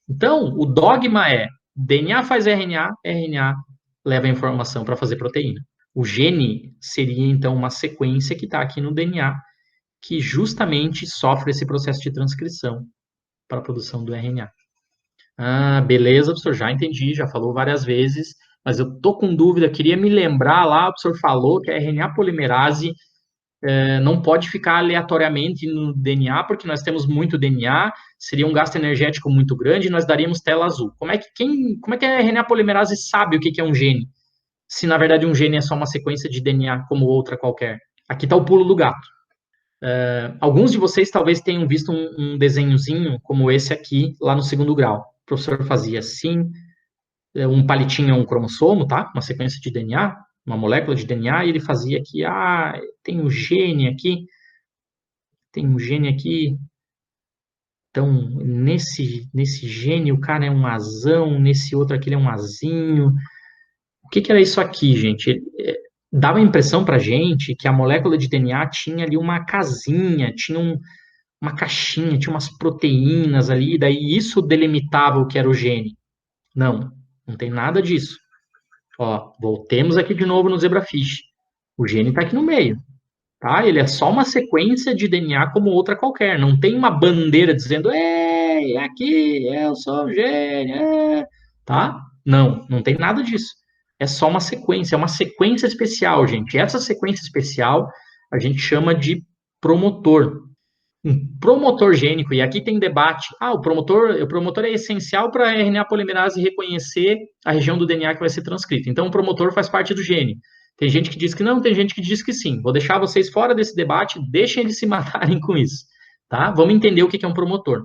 Então, o dogma é, DNA faz RNA, RNA leva a informação para fazer proteína. O gene seria, então, uma sequência que está aqui no DNA, que justamente sofre esse processo de transcrição para a produção do RNA. Ah, beleza, professor, já entendi, já falou várias vezes, mas eu tô com dúvida, queria me lembrar lá, o professor falou que a RNA polimerase não pode ficar aleatoriamente no DNA, porque nós temos muito DNA, seria um gasto energético muito grande e nós daríamos tela azul. Como é que a RNA polimerase sabe o que é um gene? Se na verdade um gene é só uma sequência de DNA como outra qualquer. Aqui está o pulo do gato. Alguns de vocês talvez tenham visto um desenhozinho como esse aqui, lá no segundo grau. O professor fazia assim, um palitinho é um cromossomo, tá? Uma sequência de DNA, uma molécula de DNA, e ele fazia aqui, tem um gene aqui, tem um gene aqui, então nesse gene o cara é um azão, nesse outro aqui ele é um azinho. O que era isso aqui, gente? Dava a impressão pra gente que a molécula de DNA tinha ali uma casinha, tinha uma caixinha, tinha umas proteínas ali, daí isso delimitava o que era o gene. Não, não tem nada disso. Ó, voltemos aqui de novo no zebrafish. O gene está aqui no meio, tá? Ele é só uma sequência de DNA como outra qualquer. Não tem uma bandeira dizendo, ei, aqui, eu sou o gene, tá? Não, não tem nada disso. É só é uma sequência especial, gente. E essa sequência especial a gente chama de promotor. Um promotor gênico, e aqui tem debate. O promotor é essencial para a RNA polimerase reconhecer a região do DNA que vai ser transcrita. Então, o promotor faz parte do gene. Tem gente que diz que não, tem gente que diz que sim. Vou deixar vocês fora desse debate, deixem eles se matarem com isso. Tá? Vamos entender o que é um promotor.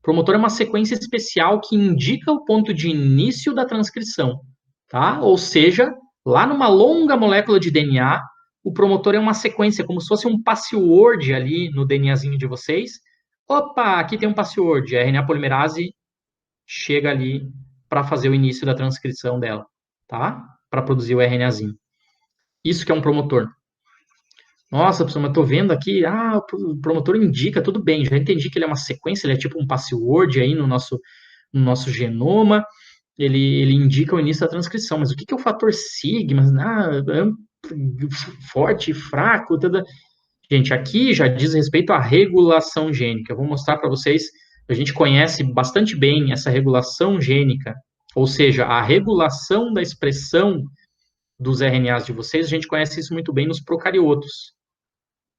Promotor é uma sequência especial que indica o ponto de início da transcrição. Tá? Ou seja, lá numa longa molécula de DNA, o promotor é uma sequência, como se fosse um password ali no DNAzinho de vocês. Opa, aqui tem um password. A RNA polimerase chega ali para fazer o início da transcrição dela, tá? Para produzir o RNAzinho. Isso que é um promotor. Nossa, professor, mas tô vendo aqui, o promotor indica, tudo bem, já entendi que ele é uma sequência, ele é tipo um password aí no nosso genoma, ele indica o início da transcrição, mas o que é o fator sigma? Forte, fraco, tudo. Gente, aqui já diz respeito à regulação gênica. Eu vou mostrar para vocês, a gente conhece bastante bem essa regulação gênica, ou seja, a regulação da expressão dos RNAs de vocês, a gente conhece isso muito bem nos procariotos,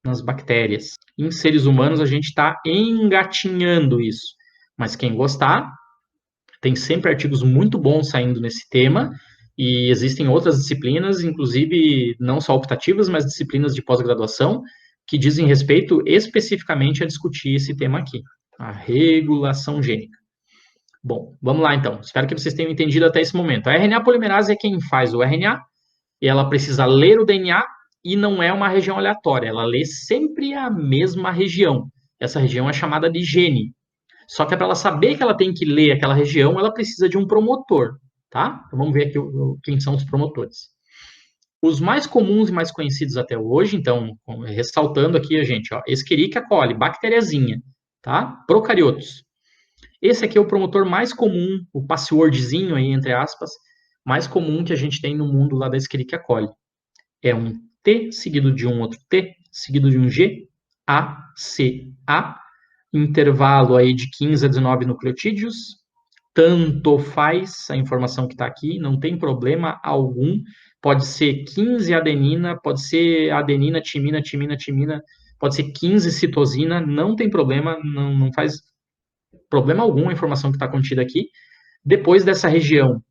nas bactérias. Em seres humanos, a gente está engatinhando isso. Mas quem gostar, tem sempre artigos muito bons saindo nesse tema, e existem outras disciplinas, inclusive não só optativas, mas disciplinas de pós-graduação, que dizem respeito especificamente a discutir esse tema aqui, a regulação gênica. Bom, vamos lá então. Espero que vocês tenham entendido até esse momento. A RNA polimerase é quem faz o RNA, e ela precisa ler o DNA, e não é uma região aleatória, ela lê sempre a mesma região. Essa região é chamada de gene. Só que para ela saber que ela tem que ler aquela região, ela precisa de um promotor, tá? Então vamos ver aqui quem são os promotores. Os mais comuns e mais conhecidos até hoje, então, ressaltando aqui a gente, ó, Escherichia coli, bactériazinha, tá? Procariotos. Esse aqui é o promotor mais comum, o passwordzinho aí, entre aspas, mais comum que a gente tem no mundo lá da Escherichia coli. é um T seguido de um outro T, seguido de um G, A, C, A, intervalo aí de 15 a 19 nucleotídeos, tanto faz a informação que está aqui, não tem problema algum, pode ser 15 adenina, pode ser adenina, timina, timina, timina, pode ser 15 citosina, não tem problema, não faz problema algum a informação que está contida aqui. Depois dessa região,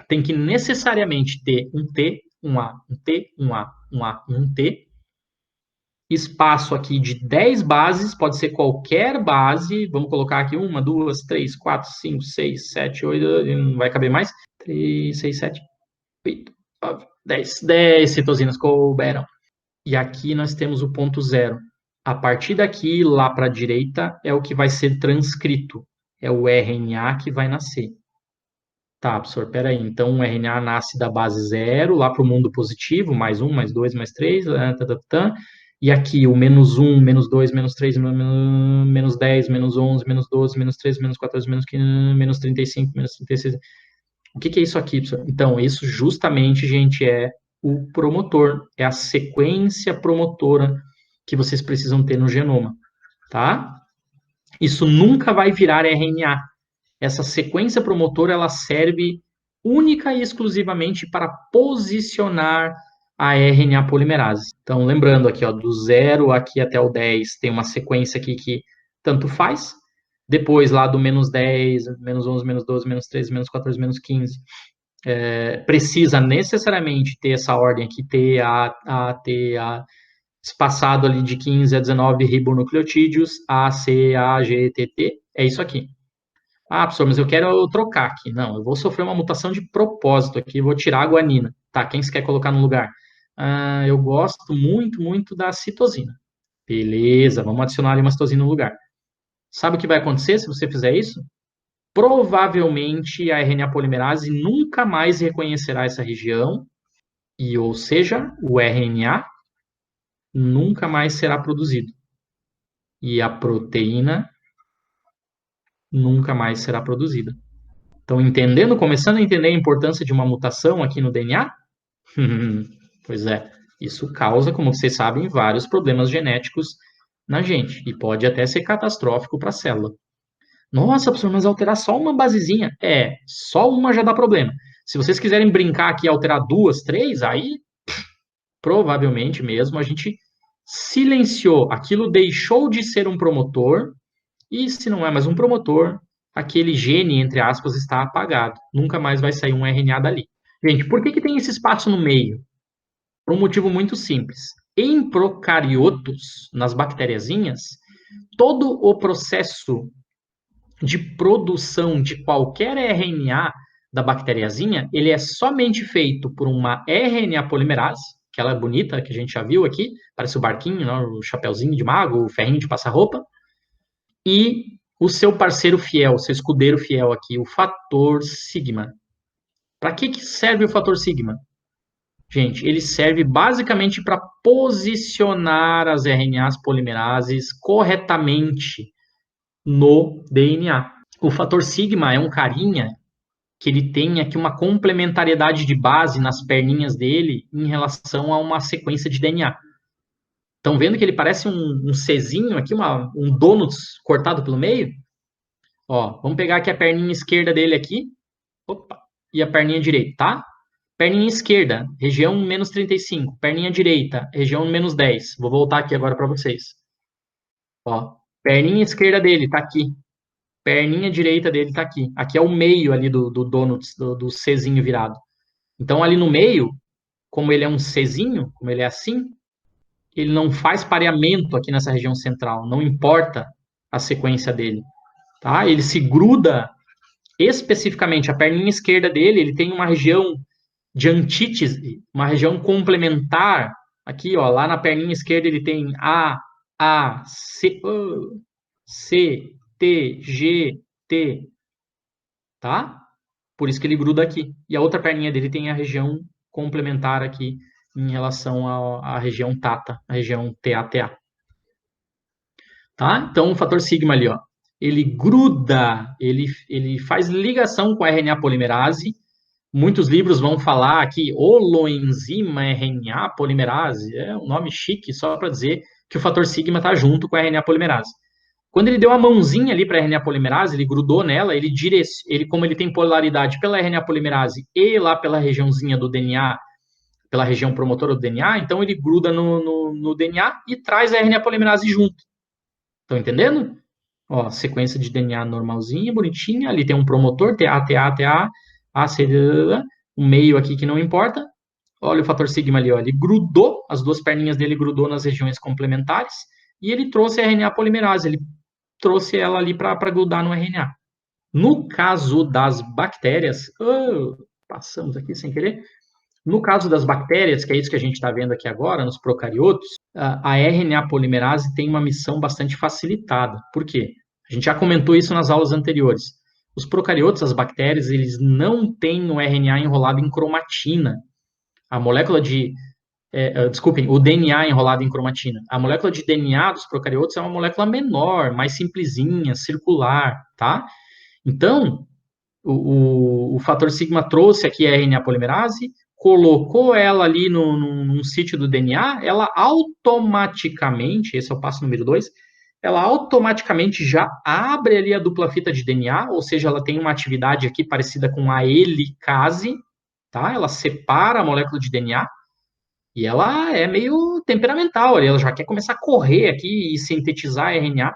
tem que necessariamente ter um T, um A, um T, um A, um A, um T. Espaço aqui de 10 bases, pode ser qualquer base. Vamos colocar aqui 1, 2, 3, 4, 5, 6, 7, 8, não vai caber mais. 3, 6, 7, 8, 9, 10. 10 citosinas couberam. E aqui nós temos o ponto zero. A partir daqui, lá para a direita, é o que vai ser transcrito. É o RNA que vai nascer. Tá, professor, peraí. Então, o RNA nasce da base zero, lá para o mundo positivo, mais 1, mais 2, mais 3, e aqui o menos 1, menos 2, menos 3, menos 10, menos 11, menos 12, menos 13, menos 14, menos 15, menos 35, menos 36. O que é isso aqui, professor? Então, isso justamente, gente, é o promotor, é a sequência promotora que vocês precisam ter no genoma, tá? Isso nunca vai virar RNA. Essa sequência promotora, ela serve única e exclusivamente para posicionar a RNA polimerase. Então, lembrando aqui, ó, do 0 aqui até o 10, tem uma sequência aqui que tanto faz. Depois, lá do menos 10, menos 11, menos 12, menos 13, menos 14, menos 15, precisa necessariamente ter essa ordem aqui, T, A, T, A, espaçado ali de 15 a 19 ribonucleotídeos, A, C, A, G, T, T, é isso aqui. Ah, professor, mas eu quero trocar aqui. Não, eu vou sofrer uma mutação de propósito aqui, vou tirar a guanina. Tá, quem você quer colocar no lugar? Ah, eu gosto muito, muito da citosina. Beleza, vamos adicionar ali uma citosina no lugar. Sabe o que vai acontecer se você fizer isso? Provavelmente a RNA polimerase nunca mais reconhecerá essa região, e, ou seja, o RNA nunca mais será produzido. E a proteína nunca mais será produzida. Estão entendendo, começando a entender a importância de uma mutação aqui no DNA? Pois é, isso causa, como vocês sabem, vários problemas genéticos na gente e pode até ser catastrófico para a célula. Nossa, professor, mas alterar só uma basezinha? É, só uma já dá problema. Se vocês quiserem brincar aqui e alterar duas, três, aí provavelmente mesmo a gente silenciou, aquilo deixou de ser um promotor e se não é mais um promotor, aquele gene, entre aspas, está apagado. Nunca mais vai sair um RNA dali. Gente, por que tem esse espaço no meio? Por um motivo muito simples. Em procariotos, nas bactériazinhas, todo o processo de produção de qualquer RNA da bactériazinha, ele é somente feito por uma RNA polimerase, aquela bonita que a gente já viu aqui, parece o barquinho, né, o chapeuzinho de mago, o ferrinho de passar roupa, e o seu parceiro fiel, o seu escudeiro fiel aqui, o fator sigma. Para que serve o fator sigma? Gente, ele serve basicamente para posicionar as RNAs polimerases corretamente no DNA. O fator sigma é um carinha que ele tem aqui uma complementariedade de base nas perninhas dele em relação a uma sequência de DNA. Estão vendo que ele parece um Czinho aqui, um donuts cortado pelo meio? Ó, vamos pegar aqui a perninha esquerda dele aqui. Opa, e a perninha direita, tá? Perninha esquerda, região menos 35. Perninha direita, região menos 10. Vou voltar aqui agora para vocês. Ó, perninha esquerda dele tá aqui. Perninha direita dele tá aqui. Aqui é o meio ali do donuts, do Czinho virado. Então, ali no meio, como ele é um Czinho, como ele é assim, ele não faz pareamento aqui nessa região central. Não importa a sequência dele. Tá? Ele se gruda especificamente. A perninha esquerda dele, ele tem uma região de antítese, uma região complementar. Aqui, ó, lá na perninha esquerda ele tem A, C, C, T, G, T, tá? Por isso que ele gruda aqui. E a outra perninha dele tem a região complementar aqui em relação à região TATA, a região TATA. Tá? Então, o fator sigma ali, ó, ele gruda, ele faz ligação com a RNA polimerase, Muitos livros vão falar que holoenzima RNA polimerase, é um nome chique só para dizer que o fator sigma está junto com a RNA polimerase. Quando ele deu a mãozinha ali para a RNA polimerase, ele grudou nela, ele, como ele tem polaridade pela RNA polimerase e lá pela regiãozinha do DNA, pela região promotora do DNA, então ele gruda no DNA e traz a RNA polimerase junto. Estão entendendo? Ó, sequência de DNA normalzinha, bonitinha. Ali tem um promotor, TA, TA, TA, AC, o meio aqui que não importa. Olha o fator sigma ali, ó. Ele grudou, as duas perninhas dele grudou nas regiões complementares e ele trouxe a RNA polimerase, ele trouxe ela ali para grudar no RNA. No caso das bactérias, passamos aqui sem querer. No caso das bactérias, que é isso que a gente está vendo aqui agora, nos procariotos, a RNA polimerase tem uma missão bastante facilitada. Por quê? A gente já comentou isso nas aulas anteriores. Os procariotos, as bactérias, eles não têm o RNA enrolado em cromatina. A molécula de... desculpem, o DNA enrolado em cromatina. A molécula de DNA dos procariotos é uma molécula menor, mais simplesinha, circular, tá? Então, o fator sigma trouxe aqui a RNA polimerase, colocou ela ali num sítio do DNA, ela automaticamente, esse é o passo número 2, ela automaticamente já abre ali a dupla fita de DNA, ou seja, ela tem uma atividade aqui parecida com a helicase, tá? Ela separa a molécula de DNA e ela é meio temperamental, ela já quer começar a correr aqui e sintetizar RNA.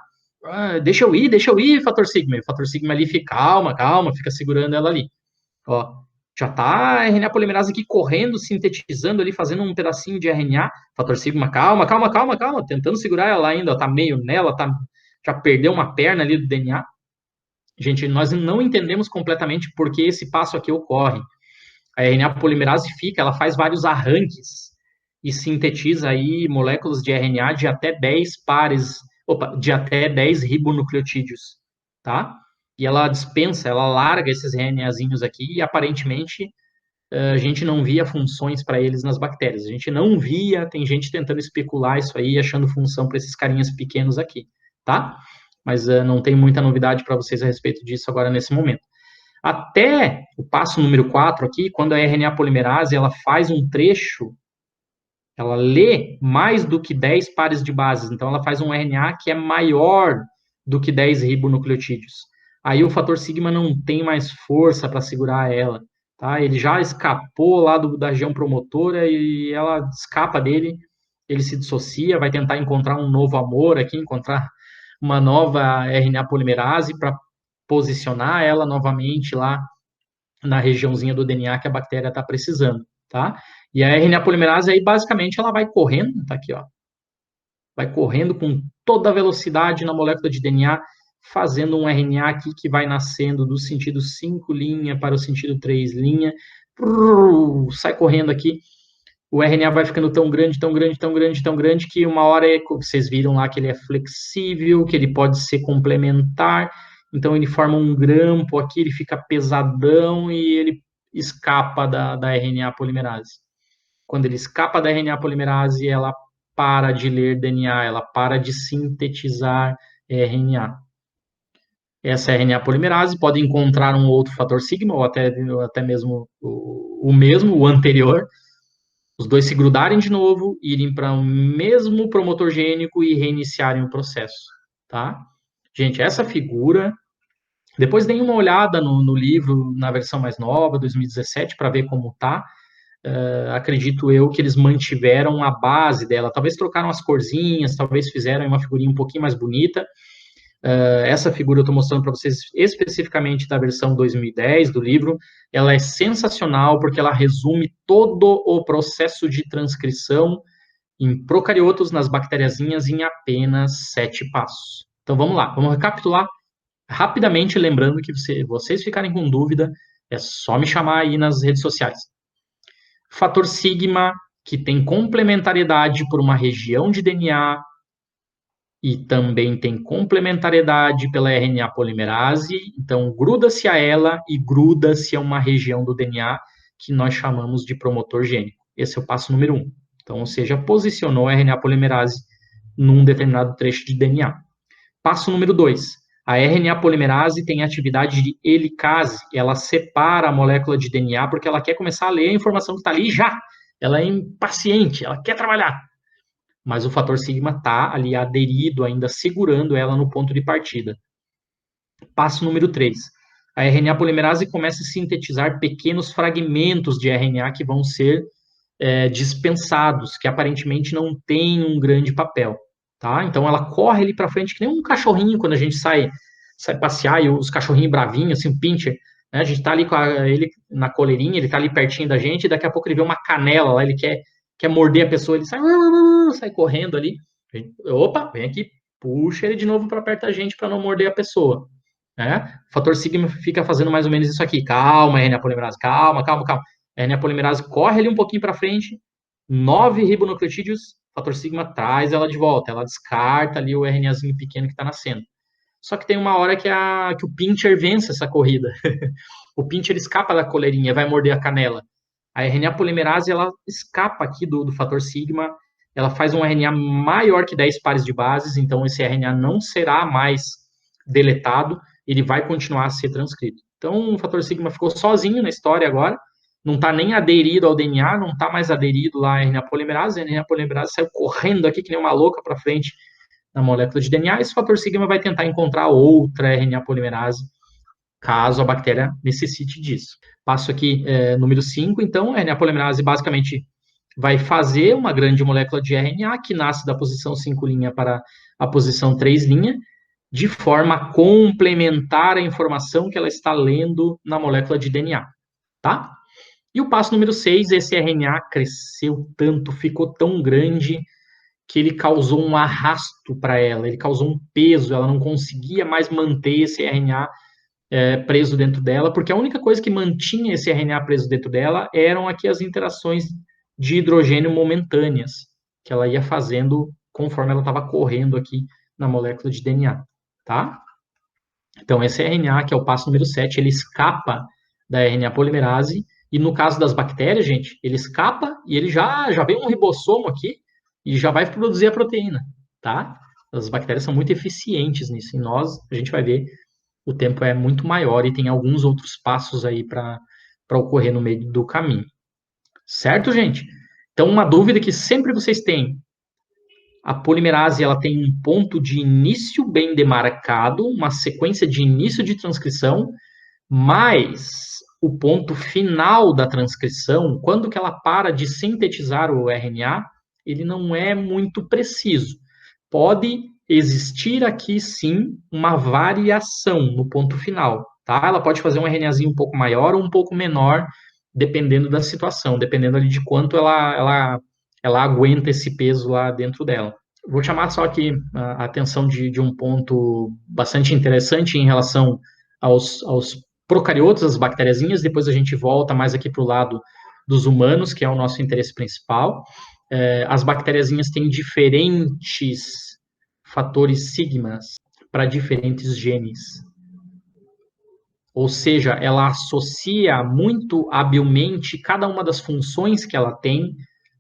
Deixa eu ir, fator sigma. E o fator sigma ali fica, calma, calma, fica segurando ela ali. Ó, já tá a RNA polimerase aqui correndo, sintetizando ali, fazendo um pedacinho de RNA. Fator sigma, calma, calma, calma, calma, tentando segurar ela ainda, ó, tá meio nela, já perdeu uma perna ali do DNA. Gente, nós não entendemos completamente por que esse passo aqui ocorre. A RNA polimerase fica, ela faz vários arranques e sintetiza aí moléculas de RNA de até 10 pares, de até 10 ribonucleotídeos, tá? E ela dispensa, ela larga esses RNAzinhos aqui e aparentemente a gente não via funções para eles nas bactérias. A gente não via, tem gente tentando especular isso aí, achando função para esses carinhas pequenos aqui, tá? Mas não tem muita novidade para vocês a respeito disso agora nesse momento. Até o passo número 4 aqui, quando a RNA polimerase ela faz um trecho, ela lê mais do que 10 pares de bases, então ela faz um RNA que é maior do que 10 ribonucleotídeos. Aí o fator sigma não tem mais força para segurar ela, tá? Ele já escapou lá da região promotora e ela escapa dele, ele se dissocia, vai tentar encontrar um novo amor aqui, encontrar uma nova RNA polimerase para posicionar ela novamente lá na regiãozinha do DNA que a bactéria está precisando, tá? E a RNA polimerase aí, basicamente, ela vai correndo, tá aqui, ó, vai correndo com toda a velocidade na molécula de DNA, fazendo um RNA aqui que vai nascendo do sentido 5' para o sentido 3', sai correndo aqui, o RNA vai ficando tão grande, tão grande, tão grande, tão grande, que uma hora, vocês viram lá que ele é flexível, que ele pode ser complementar, então ele forma um grampo aqui, ele fica pesadão e ele escapa da RNA polimerase. Quando ele escapa da RNA polimerase, ela para de ler DNA, ela para de sintetizar RNA. Essa RNA polimerase pode encontrar um outro fator sigma, ou até mesmo o mesmo, o anterior, os dois se grudarem de novo, irem para o mesmo promotor gênico e reiniciarem o processo, tá? Gente, essa figura, depois deem uma olhada no livro, na versão mais nova, 2017, para ver como tá. Acredito eu que eles mantiveram a base dela, talvez trocaram as corzinhas, talvez fizeram uma figurinha um pouquinho mais bonita. Essa figura eu estou mostrando para vocês especificamente da versão 2010 do livro. Ela é sensacional porque ela resume todo o processo de transcrição em procariotos nas bactériazinhas em apenas 7 passos. Então vamos lá, vamos recapitular rapidamente, lembrando que vocês ficarem com dúvida, é só me chamar aí nas redes sociais. Fator sigma, que tem complementariedade por uma região de DNA, e também tem complementariedade pela RNA polimerase, então gruda-se a ela e gruda-se a uma região do DNA que nós chamamos de promotor gênico. Esse é o passo número 1. Então, ou seja, posicionou a RNA polimerase num determinado trecho de DNA. Passo número 2. A RNA polimerase tem atividade de helicase, ela separa a molécula de DNA porque ela quer começar a ler a informação que está ali já. Ela é impaciente, ela quer trabalhar. Mas o fator sigma está ali aderido, ainda segurando ela no ponto de partida. Passo número 3. A RNA polimerase começa a sintetizar pequenos fragmentos de RNA que vão ser dispensados, que aparentemente não têm um grande papel. Tá? Então ela corre ali para frente, que nem um cachorrinho quando a gente sai passear, e os cachorrinhos bravinhos, assim, o pincher, né? A gente tá ali com ele na coleirinha, ele tá ali pertinho da gente, e daqui a pouco ele vê uma canela lá, ele quer morder a pessoa, ele sai correndo ali. Opa, vem aqui, puxa ele de novo para perto da gente para não morder a pessoa. Né? O fator sigma fica fazendo mais ou menos isso aqui. Calma, RNA polimerase, calma. A RNA polimerase corre ali um pouquinho para frente, 9 ribonucleotídeos, fator sigma traz ela de volta, ela descarta ali o RNAzinho pequeno que está nascendo. Só que tem uma hora que o pincher vence essa corrida. O pincher escapa da coleirinha, vai morder a canela. A RNA polimerase, ela escapa aqui do fator sigma, ela faz um RNA maior que 10 pares de bases, então esse RNA não será mais deletado, ele vai continuar a ser transcrito. Então o fator sigma ficou sozinho na história agora, não está nem aderido ao DNA, não está mais aderido lá à RNA polimerase, a RNA polimerase saiu correndo aqui que nem uma louca para frente na molécula de DNA, esse fator sigma vai tentar encontrar outra RNA polimerase, caso a bactéria necessite disso. Passo aqui número 5, então, a RNA polimerase basicamente vai fazer uma grande molécula de RNA que nasce da posição 5' para a posição 3', de forma a complementar a informação que ela está lendo na molécula de DNA, tá? E o passo número 6, esse RNA cresceu tanto, ficou tão grande, que ele causou um arrasto para ela, ele causou um peso, ela não conseguia mais manter esse RNA preso dentro dela, porque a única coisa que mantinha esse RNA preso dentro dela eram aqui as interações de hidrogênio momentâneas, que ela ia fazendo conforme ela estava correndo aqui na molécula de DNA, tá? Então, esse RNA, que é o passo número 7, ele escapa da RNA polimerase, e no caso das bactérias, gente, ele escapa e ele já vem um ribossomo aqui, e já vai produzir a proteína, tá? As bactérias são muito eficientes nisso. Em nós, a gente vai ver, o tempo é muito maior e tem alguns outros passos aí para ocorrer no meio do caminho. Certo, gente? Então, uma dúvida que sempre vocês têm. A polimerase, ela tem um ponto de início bem demarcado, uma sequência de início de transcrição, mas o ponto final da transcrição, quando que ela para de sintetizar o RNA, ele não é muito preciso. Pode existir aqui, sim, uma variação no ponto final, tá? Ela pode fazer um RNAzinho um pouco maior ou um pouco menor, dependendo da situação, dependendo ali de quanto ela aguenta esse peso lá dentro dela. Vou chamar só aqui a atenção de um ponto bastante interessante em relação aos procariotos, as bactériazinhas, depois a gente volta mais aqui para o lado dos humanos, que é o nosso interesse principal. As bactériazinhas têm diferentes fatores sigmas para diferentes genes. Ou seja, ela associa muito habilmente cada uma das funções que ela tem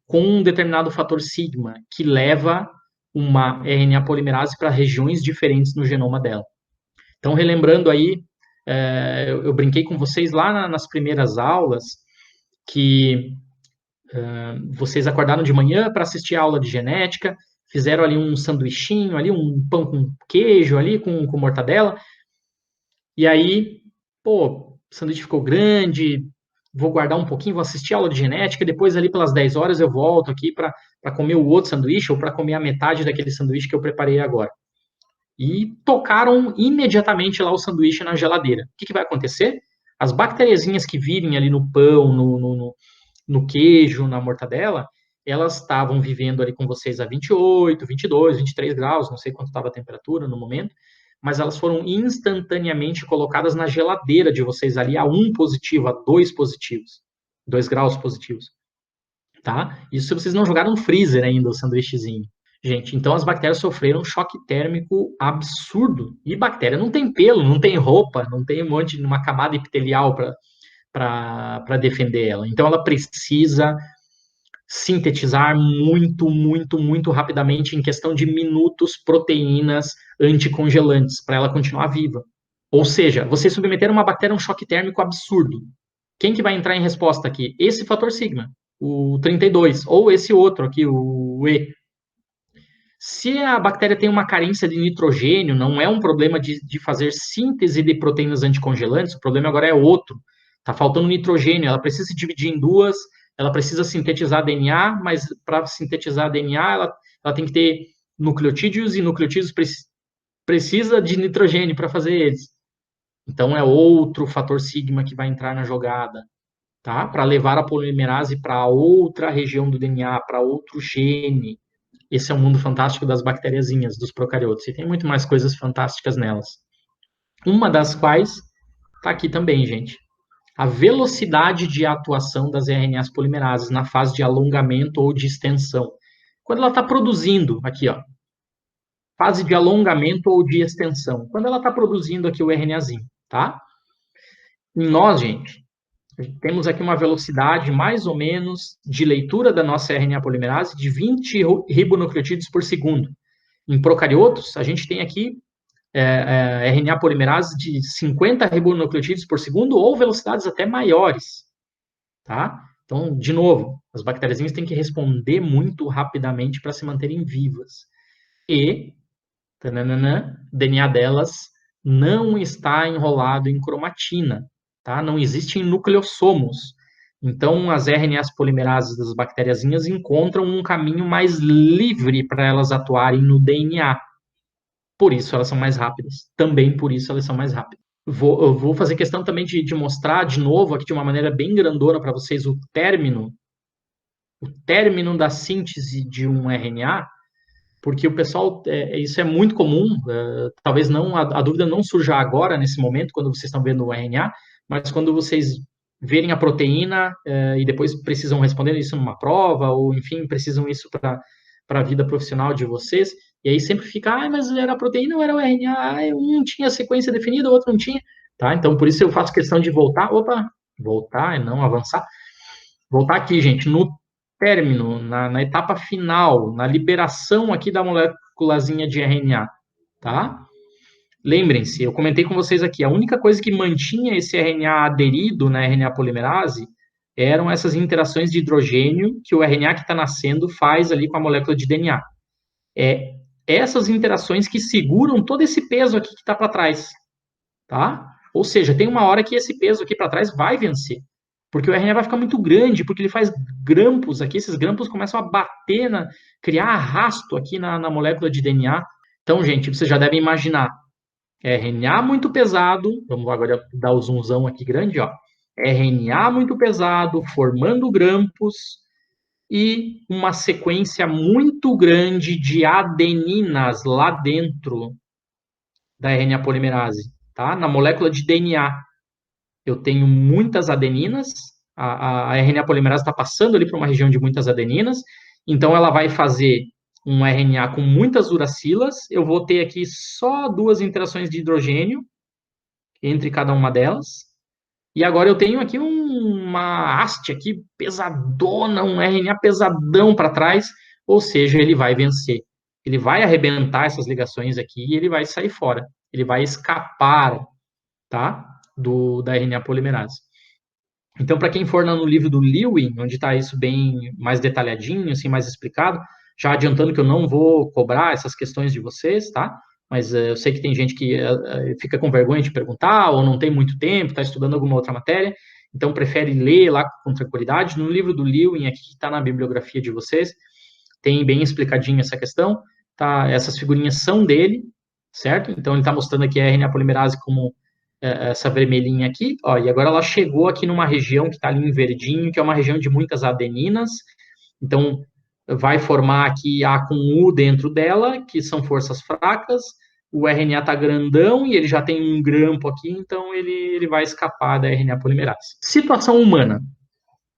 com um determinado fator sigma, que leva uma RNA polimerase para regiões diferentes no genoma dela. Então, relembrando aí, eu brinquei com vocês lá nas primeiras aulas que vocês acordaram de manhã para assistir a aula de genética, fizeram ali um sanduichinho, ali um pão com queijo, ali com mortadela, e aí, pô, o sanduíche ficou grande, vou guardar um pouquinho, vou assistir a aula de genética, depois ali pelas 10 horas eu volto aqui para comer o outro sanduíche ou para comer a metade daquele sanduíche que eu preparei agora. E tocaram imediatamente lá o sanduíche na geladeira. O que vai acontecer? As bactériazinhas que virem ali no pão, no queijo, na mortadela, elas estavam vivendo ali com vocês a 28, 22, 23 graus, não sei quanto estava a temperatura no momento, mas elas foram instantaneamente colocadas na geladeira de vocês ali a 1 positivo, a 2 positivos, 2 graus positivos, tá? Isso se vocês não jogaram no freezer ainda o sanduíchezinho. Gente, então as bactérias sofreram um choque térmico absurdo. E bactéria não tem pelo, não tem roupa, não tem uma camada epitelial para defender ela. Então ela precisa sintetizar muito rapidamente, em questão de minutos, proteínas anticongelantes, para ela continuar viva. Ou seja, você submeter uma bactéria a um choque térmico absurdo. Quem que vai entrar em resposta aqui? Esse fator sigma, o 32, ou esse outro aqui, o E. Se a bactéria tem uma carência de nitrogênio, não é um problema de fazer síntese de proteínas anticongelantes, o problema agora é outro. Está faltando nitrogênio, ela precisa se dividir em duas, ela precisa sintetizar DNA, mas para sintetizar DNA, ela tem que ter nucleotídeos, e nucleotídeos precisa de nitrogênio para fazer eles. Então, é outro fator sigma que vai entrar na jogada, tá? Para levar a polimerase para outra região do DNA, para outro gene. Esse é o mundo fantástico das bactériazinhas, dos procariotos. E tem muito mais coisas fantásticas nelas. Uma das quais está aqui também, gente. A velocidade de atuação das RNAs polimerases na fase de alongamento ou de extensão. Quando ela está produzindo, aqui, ó, fase de alongamento ou de extensão. Quando ela está produzindo aqui o RNAzinho, tá? Em nós, gente, temos aqui uma velocidade mais ou menos de leitura da nossa RNA polimerase de 20 ribonucleotídeos por segundo. Em procariotos, a gente tem aqui RNA polimerase de 50 ribonucleotídeos por segundo ou velocidades até maiores, tá? Então, de novo, as bactérias têm que responder muito rapidamente para se manterem vivas. E o DNA delas não está enrolado em cromatina, tá? Não existem nucleossomos. Então, as RNAs polimerases das bactériazinhas encontram um caminho mais livre para elas atuarem no DNA. Por isso elas são mais rápidas. Também por isso elas são mais rápidas. Eu vou fazer questão também de mostrar de novo aqui de uma maneira bem grandona para vocês o término da síntese de um RNA, porque o pessoal, isso é muito comum, talvez não a dúvida não surja agora, nesse momento, quando vocês estão vendo o RNA, mas quando vocês verem a proteína e depois precisam responder isso numa prova, ou enfim, precisam isso para a vida profissional de vocês, e aí sempre fica, mas era a proteína ou era o RNA? Um tinha sequência definida, o outro não tinha, tá? Então, por isso eu faço questão de voltar, voltar e não avançar, voltar aqui, gente, no término, na etapa final, na liberação aqui da moléculazinha de RNA, tá? Lembrem-se, eu comentei com vocês aqui, a única coisa que mantinha esse RNA aderido na RNA polimerase eram essas interações de hidrogênio que o RNA que está nascendo faz ali com a molécula de DNA. Essas interações que seguram todo esse peso aqui que está para trás, tá? Ou seja, tem uma hora que esse peso aqui para trás vai vencer, porque o RNA vai ficar muito grande, porque ele faz grampos aqui, esses grampos começam a bater, criar arrasto aqui na molécula de DNA. Então, gente, vocês já devem imaginar, RNA muito pesado, vamos agora dar o zoomzão aqui grande, ó. RNA muito pesado, formando grampos, e uma sequência muito grande de adeninas lá dentro da RNA polimerase, tá? Na molécula de DNA, eu tenho muitas adeninas, a RNA polimerase está passando ali para uma região de muitas adeninas, então ela vai fazer um RNA com muitas uracilas, eu vou ter aqui só 2 interações de hidrogênio entre cada uma delas, e agora eu tenho aqui uma haste aqui pesadona, um RNA pesadão para trás, ou seja, ele vai vencer. Ele vai arrebentar essas ligações aqui e ele vai sair fora. Ele vai escapar, tá? Da RNA polimerase. Então, para quem for no livro do Lewin, onde está isso bem mais detalhadinho, assim, mais explicado, já adiantando que eu não vou cobrar essas questões de vocês, tá? Mas eu sei que tem gente que fica com vergonha de perguntar, ou não tem muito tempo, está estudando alguma outra matéria, então prefere ler lá com tranquilidade. No livro do Lewin, aqui que está na bibliografia de vocês, tem bem explicadinho essa questão, tá? Essas figurinhas são dele, certo? Então ele está mostrando aqui a RNA polimerase como essa vermelhinha aqui, ó, e agora ela chegou aqui numa região que está ali em verdinho, que é uma região de muitas adeninas, então vai formar aqui A com U dentro dela, que são forças fracas, o RNA está grandão e ele já tem um grampo aqui, então ele vai escapar da RNA polimerase. Situação humana.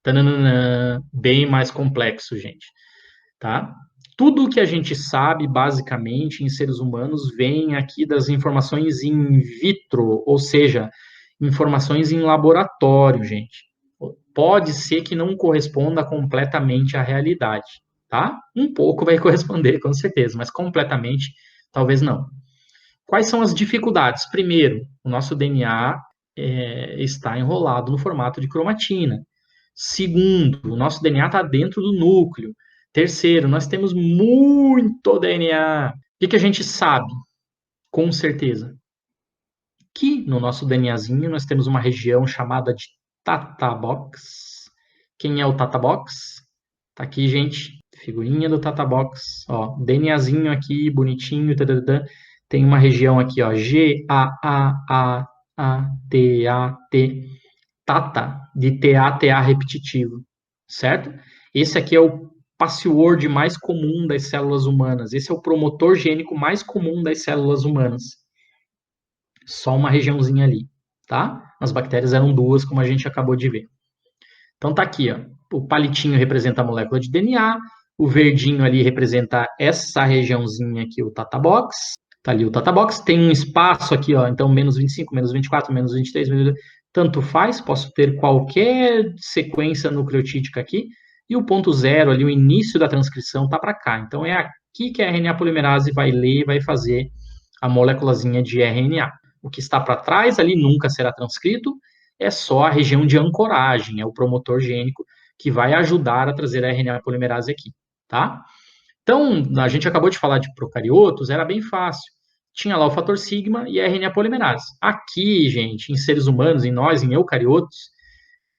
Tananana, bem mais complexo, gente. Tá? Tudo que a gente sabe, basicamente, em seres humanos, vem aqui das informações in vitro, ou seja, informações em laboratório, gente. pode ser que não corresponda completamente à realidade, tá? Um pouco vai corresponder, com certeza, mas completamente, talvez não. Quais são as dificuldades? Primeiro, o nosso DNA está enrolado no formato de cromatina. Segundo, o nosso DNA está dentro do núcleo. Terceiro, nós temos muito DNA. O que a gente sabe, com certeza? Que no nosso DNAzinho nós temos uma região chamada de Tata Box. Quem é o Tata Box? Tá aqui, gente. Figurinha do Tata Box. Ó, DNAzinho aqui, bonitinho. Tadadã. Tem uma região aqui, ó. G-A-A-A-A-T-A-T. Tata, de T-A-T-A repetitivo. Certo? Esse aqui é o password mais comum das células humanas. Esse é o promotor gênico mais comum das células humanas. Só uma regiãozinha ali, tá? As bactérias eram duas, como a gente acabou de ver. Então tá aqui, ó. O palitinho representa a molécula de DNA, o verdinho ali representa essa regiãozinha aqui, o Tata Box. Tá ali o Tata Box, tem um espaço aqui, ó, então menos 25, menos 24, menos 23, menos... tanto faz, posso ter qualquer sequência nucleotídica aqui, e o ponto zero ali, o início da transcrição, tá para cá. Então é aqui que a RNA polimerase vai ler e vai fazer a moléculazinha de RNA. O que está para trás ali nunca será transcrito, é só a região de ancoragem, é o promotor gênico que vai ajudar a trazer a RNA polimerase aqui, tá? Então, a gente acabou de falar de procariotos, era bem fácil. Tinha lá o fator sigma e a RNA polimerase. Aqui, gente, em seres humanos, em nós, em eucariotos,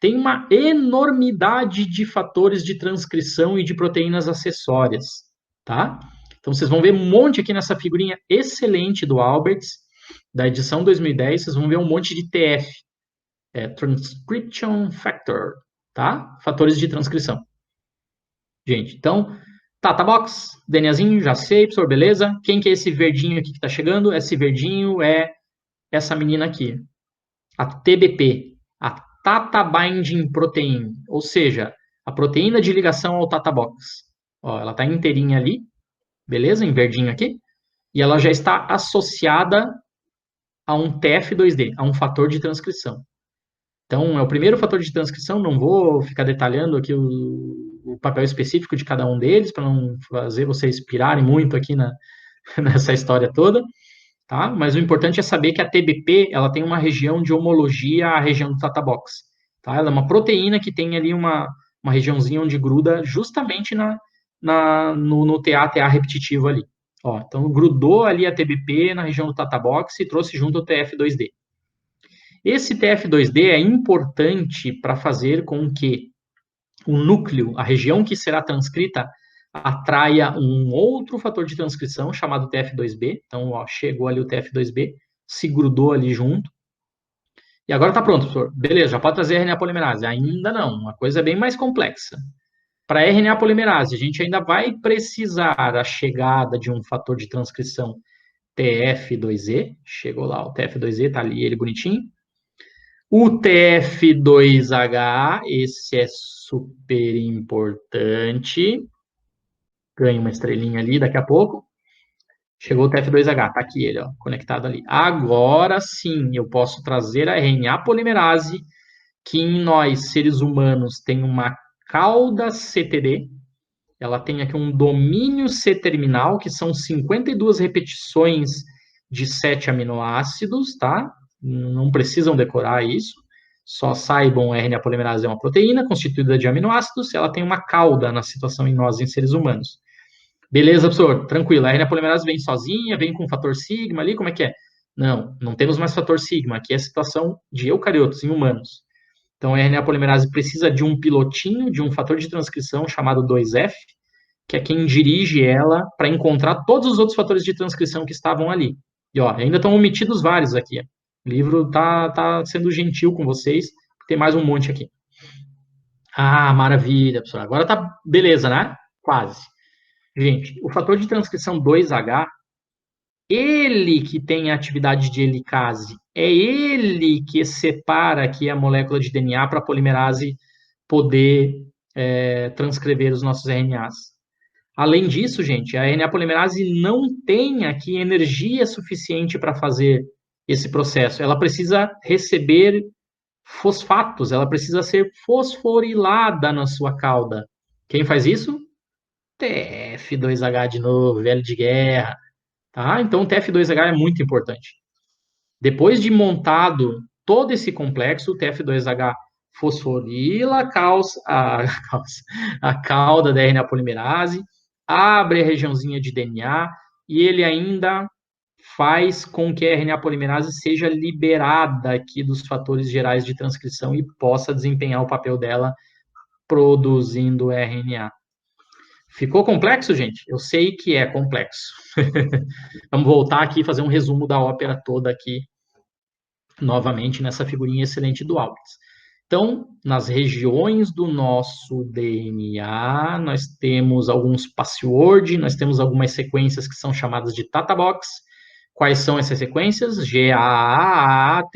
tem uma enormidade de fatores de transcrição e de proteínas acessórias, tá? Então, vocês vão ver um monte aqui nessa figurinha excelente do Alberts, da edição 2010, vocês vão ver um monte de TF, Transcription Factor, tá? Fatores de transcrição. Gente, então, Tata Box, DNAzinho, já sei, professor, beleza? Quem que é esse verdinho aqui que está chegando? Esse verdinho é essa menina aqui, a TBP, a Tata Binding Protein, ou seja, a proteína de ligação ao Tata Box. Ó, ela está inteirinha ali, beleza? Em verdinho aqui. E ela já está associada a um TF2D, a um fator de transcrição. Então, é o primeiro fator de transcrição, não vou ficar detalhando aqui o papel específico de cada um deles, para não fazer vocês pirarem muito aqui nessa história toda, tá? Mas o importante é saber que a TBP, ela tem uma região de homologia à região do Tata Box, tá? Ela é uma proteína que tem ali uma regiãozinha onde gruda justamente no TA repetitivo ali. Ó, então, grudou ali a TBP na região do Tata Box e trouxe junto o TF2D. Esse TF2D é importante para fazer com que o núcleo, a região que será transcrita, atraia um outro fator de transcrição chamado TF2B. Então, ó, chegou ali o TF2B, se grudou ali junto. E agora está pronto, professor. Beleza, já pode trazer a RNA polimerase. Ainda não, uma coisa bem mais complexa. Para a RNA polimerase, a gente ainda vai precisar a chegada de um fator de transcrição TF2E. Chegou lá, o TF2E, está ali ele bonitinho. O TF2H, esse é super importante. Ganha uma estrelinha ali daqui a pouco. Chegou o TF2H, tá aqui ele, ó, conectado ali. Agora sim, eu posso trazer a RNA polimerase, que em nós, seres humanos, tem uma cauda CTD. Ela tem aqui um domínio C-terminal, que são 52 repetições de 7 aminoácidos, tá? Não precisam decorar isso. Só saibam, a RNA polimerase é uma proteína constituída de aminoácidos, ela tem uma cauda na situação em nós, em seres humanos. Beleza, professor? Tranquilo. A RNA polimerase vem sozinha, vem com fator sigma ali, como é que é? Não, não temos mais fator sigma. Aqui é a situação de eucariotos, em humanos. Então, a RNA polimerase precisa de um pilotinho, de um fator de transcrição chamado 2F, que é quem dirige ela para encontrar todos os outros fatores de transcrição que estavam ali. E ó, ainda estão omitidos vários aqui. Ó. O livro tá sendo gentil com vocês, tem mais um monte aqui. Ah, maravilha, professor. Agora tá beleza, né? Quase. Gente, o fator de transcrição 2H, ele que tem a atividade de helicase, é ele que separa aqui a molécula de DNA para a polimerase poder transcrever os nossos RNAs. Além disso, gente, a RNA polimerase não tem aqui energia suficiente para fazer esse processo. Ela precisa receber fosfatos, ela precisa ser fosforilada na sua cauda. Quem faz isso? TF2H de novo, velho de guerra. Tá? Então, o TF2H é muito importante. Depois de montado todo esse complexo, o TF2H fosforila a cauda da RNA polimerase, abre a regiãozinha de DNA e ele ainda faz com que a RNA polimerase seja liberada aqui dos fatores gerais de transcrição e possa desempenhar o papel dela produzindo RNA. Ficou complexo, gente? Eu sei que é complexo. Vamos voltar aqui e fazer um resumo da ópera toda aqui, novamente, nessa figurinha excelente do Albers. Então, nas regiões do nosso DNA, nós temos alguns password, nós temos algumas sequências que são chamadas de Tata Box. Quais são essas sequências? GAATAT.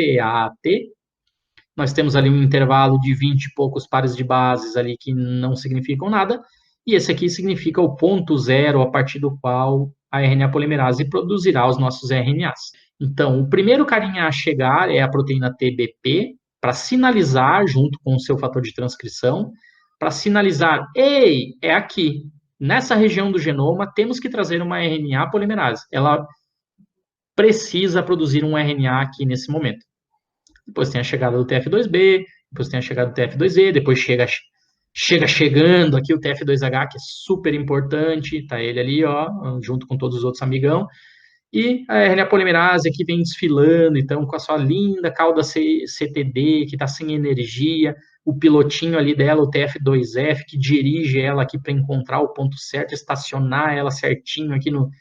Nós temos ali um intervalo de 20 e poucos pares de bases ali que não significam nada. E esse aqui significa o ponto zero a partir do qual a RNA polimerase produzirá os nossos RNAs. Então, o primeiro carinha a chegar é a proteína TBP, para sinalizar, junto com o seu fator de transcrição, para sinalizar, ei, é aqui, nessa região do genoma, temos que trazer uma RNA polimerase. Ela precisa produzir um RNA aqui nesse momento. Depois tem a chegada do TF2B, depois tem a chegada do TF2E, depois chegando aqui o TF2H, que é super importante, tá ele ali, ó, junto com todos os outros amigão, e a RNA polimerase aqui vem desfilando, então, com a sua linda cauda CTD, que está sem energia, o pilotinho ali dela, o TF2F, que dirige ela aqui para encontrar o ponto certo, estacionar ela certinho aqui no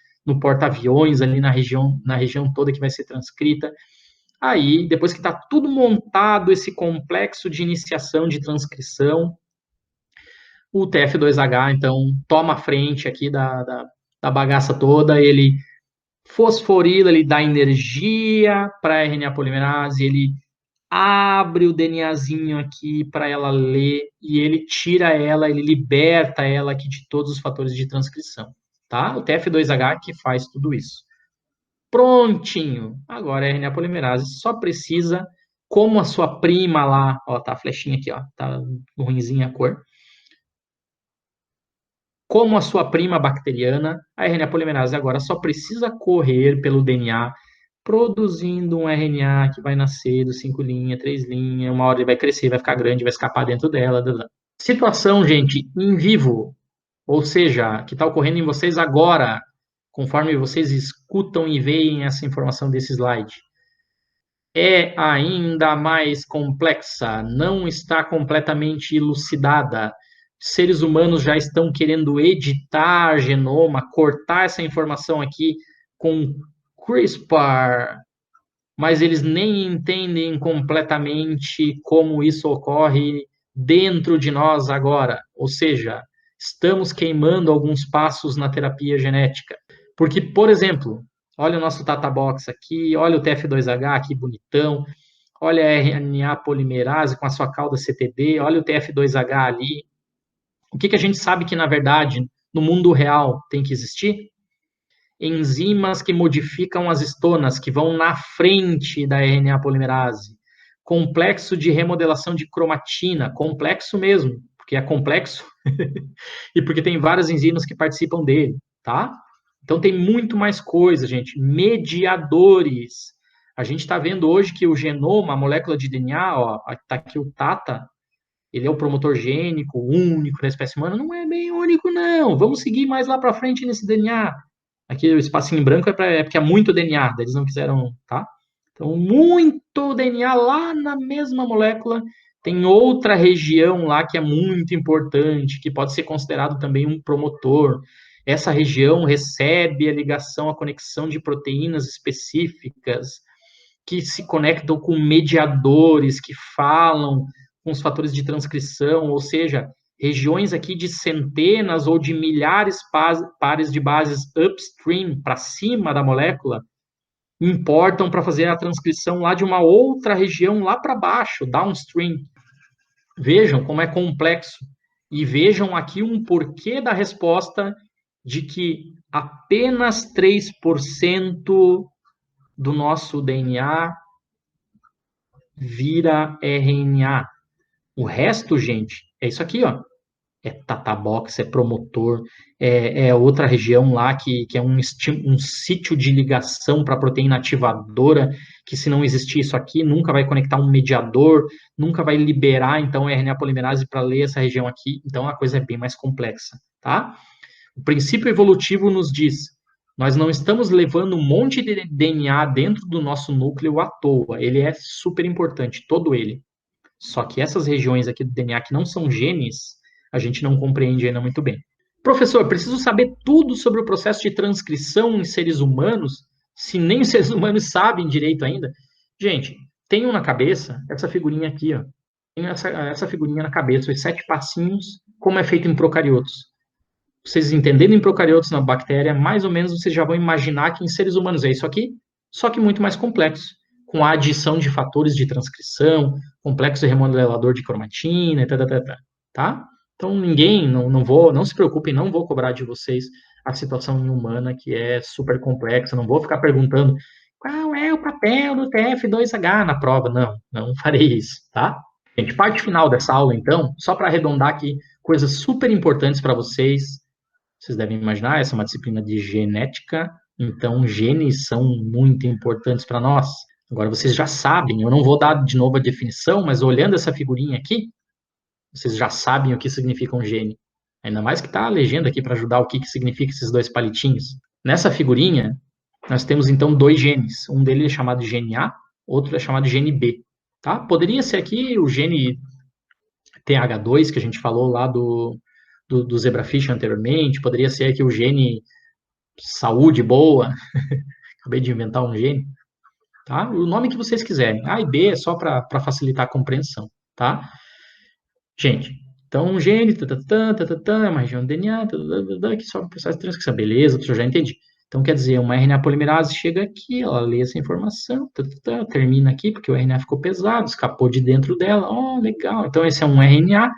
porta-aviões, ali na região toda que vai ser transcrita. Aí, depois que está tudo montado, esse complexo de iniciação de transcrição, o TF2H, então, toma a frente aqui da bagaça toda, ele fosforila, ele dá energia para a RNA polimerase, ele abre o DNAzinho aqui para ela ler e ele tira ela, ele liberta ela aqui de todos os fatores de transcrição, tá? O TF2H que faz tudo isso. Prontinho. Agora a RNA polimerase só precisa, como a sua prima lá, ó, tá a flechinha aqui, ó, tá ruinzinha a cor. Como a sua prima bacteriana, a RNA polimerase agora só precisa correr pelo DNA, produzindo um RNA que vai nascer dos 5 linhas, 3 linhas, uma hora ele vai crescer, vai ficar grande, vai escapar dentro dela. Blá, blá. Situação, gente, em vivo, ou seja, que está ocorrendo em vocês agora, conforme vocês escutam e veem essa informação desse slide. É ainda mais complexa, não está completamente elucidada. Seres humanos já estão querendo editar genoma, cortar essa informação aqui com CRISPR, mas eles nem entendem completamente como isso ocorre dentro de nós agora. Ou seja, estamos queimando alguns passos na terapia genética. Porque, por exemplo, olha o nosso Tata Box aqui, olha o TF2H aqui bonitão, olha a RNA polimerase com a sua cauda CTD, olha o TF2H ali. O que a gente sabe que, na verdade, no mundo real tem que existir? Enzimas que modificam as histonas, que vão na frente da RNA polimerase. Complexo de remodelação de cromatina, complexo mesmo, porque é complexo e porque tem várias enzimas que participam dele, tá? Então tem muito mais coisa, gente. Mediadores. A gente está vendo hoje que o genoma, a molécula de DNA, ó, tá aqui o Tata, ele é o promotor gênico único da espécie humana. Não é bem único, não. Vamos seguir mais lá para frente nesse DNA. Aqui o espacinho em branco é porque é muito DNA, eles não quiseram, tá? Então, muito DNA lá na mesma molécula. Tem outra região lá que é muito importante, que pode ser considerado também um promotor. Essa região recebe a ligação, a conexão de proteínas específicas que se conectam com mediadores, que falam com os fatores de transcrição, ou seja, regiões aqui de centenas ou de milhares pares de bases upstream, para cima da molécula, importam para fazer a transcrição lá de uma outra região lá para baixo, downstream. Vejam como é complexo. E vejam aqui um porquê da resposta de que apenas 3% do nosso DNA vira RNA. O resto, gente, é isso aqui, ó. É Tatabox, é promotor, é outra região lá que é um sítio de ligação para proteína ativadora, que se não existir isso aqui, nunca vai conectar um mediador, nunca vai liberar, então, a RNA polimerase para ler essa região aqui. Então, a coisa é bem mais complexa, tá? O princípio evolutivo nos diz, nós não estamos levando um monte de DNA dentro do nosso núcleo à toa. Ele é super importante, todo ele. Só que essas regiões aqui do DNA que não são genes, a gente não compreende ainda muito bem. Professor, preciso saber tudo sobre o processo de transcrição em seres humanos, se nem os seres humanos sabem direito ainda. Gente, tenham na cabeça essa figurinha aqui, ó. Tenham essa figurinha na cabeça, os 7 passinhos, como é feito em procariotos. Vocês entendendo em procariotos na bactéria, mais ou menos vocês já vão imaginar que em seres humanos é isso aqui, só que muito mais complexo, com a adição de fatores de transcrição, complexo remodelador de cromatina, tá? Então ninguém, não se preocupem, não vou cobrar de vocês a situação humana que é super complexa, não vou ficar perguntando qual é o papel do TF2H na prova, não farei isso, tá? Gente, parte final dessa aula, então, só para arredondar aqui, coisas super importantes para vocês. Vocês devem imaginar, essa é uma disciplina de genética, então genes são muito importantes para nós. Agora, vocês já sabem, eu não vou dar de novo a definição, mas olhando essa figurinha aqui, vocês já sabem o que significa um gene. Ainda mais que está a legenda aqui para ajudar o que significa esses 2 palitinhos. Nessa figurinha, nós temos então 2 genes. Um deles é chamado gene A, outro é chamado gene B. Tá? Poderia ser aqui o gene TH2, que a gente falou lá do zebrafish anteriormente, poderia ser aqui o gene saúde boa, acabei de inventar um gene, tá? O nome que vocês quiserem. A e B é só para facilitar a compreensão, tá? Gente, então um gene, é uma região do DNA, que sobe o processo de transcrição. Beleza, eu já entendi. Então, quer dizer, uma RNA polimerase chega aqui, ela lê essa informação, termina aqui, porque o RNA ficou pesado, escapou de dentro dela. Oh, legal. Então, esse é um RNA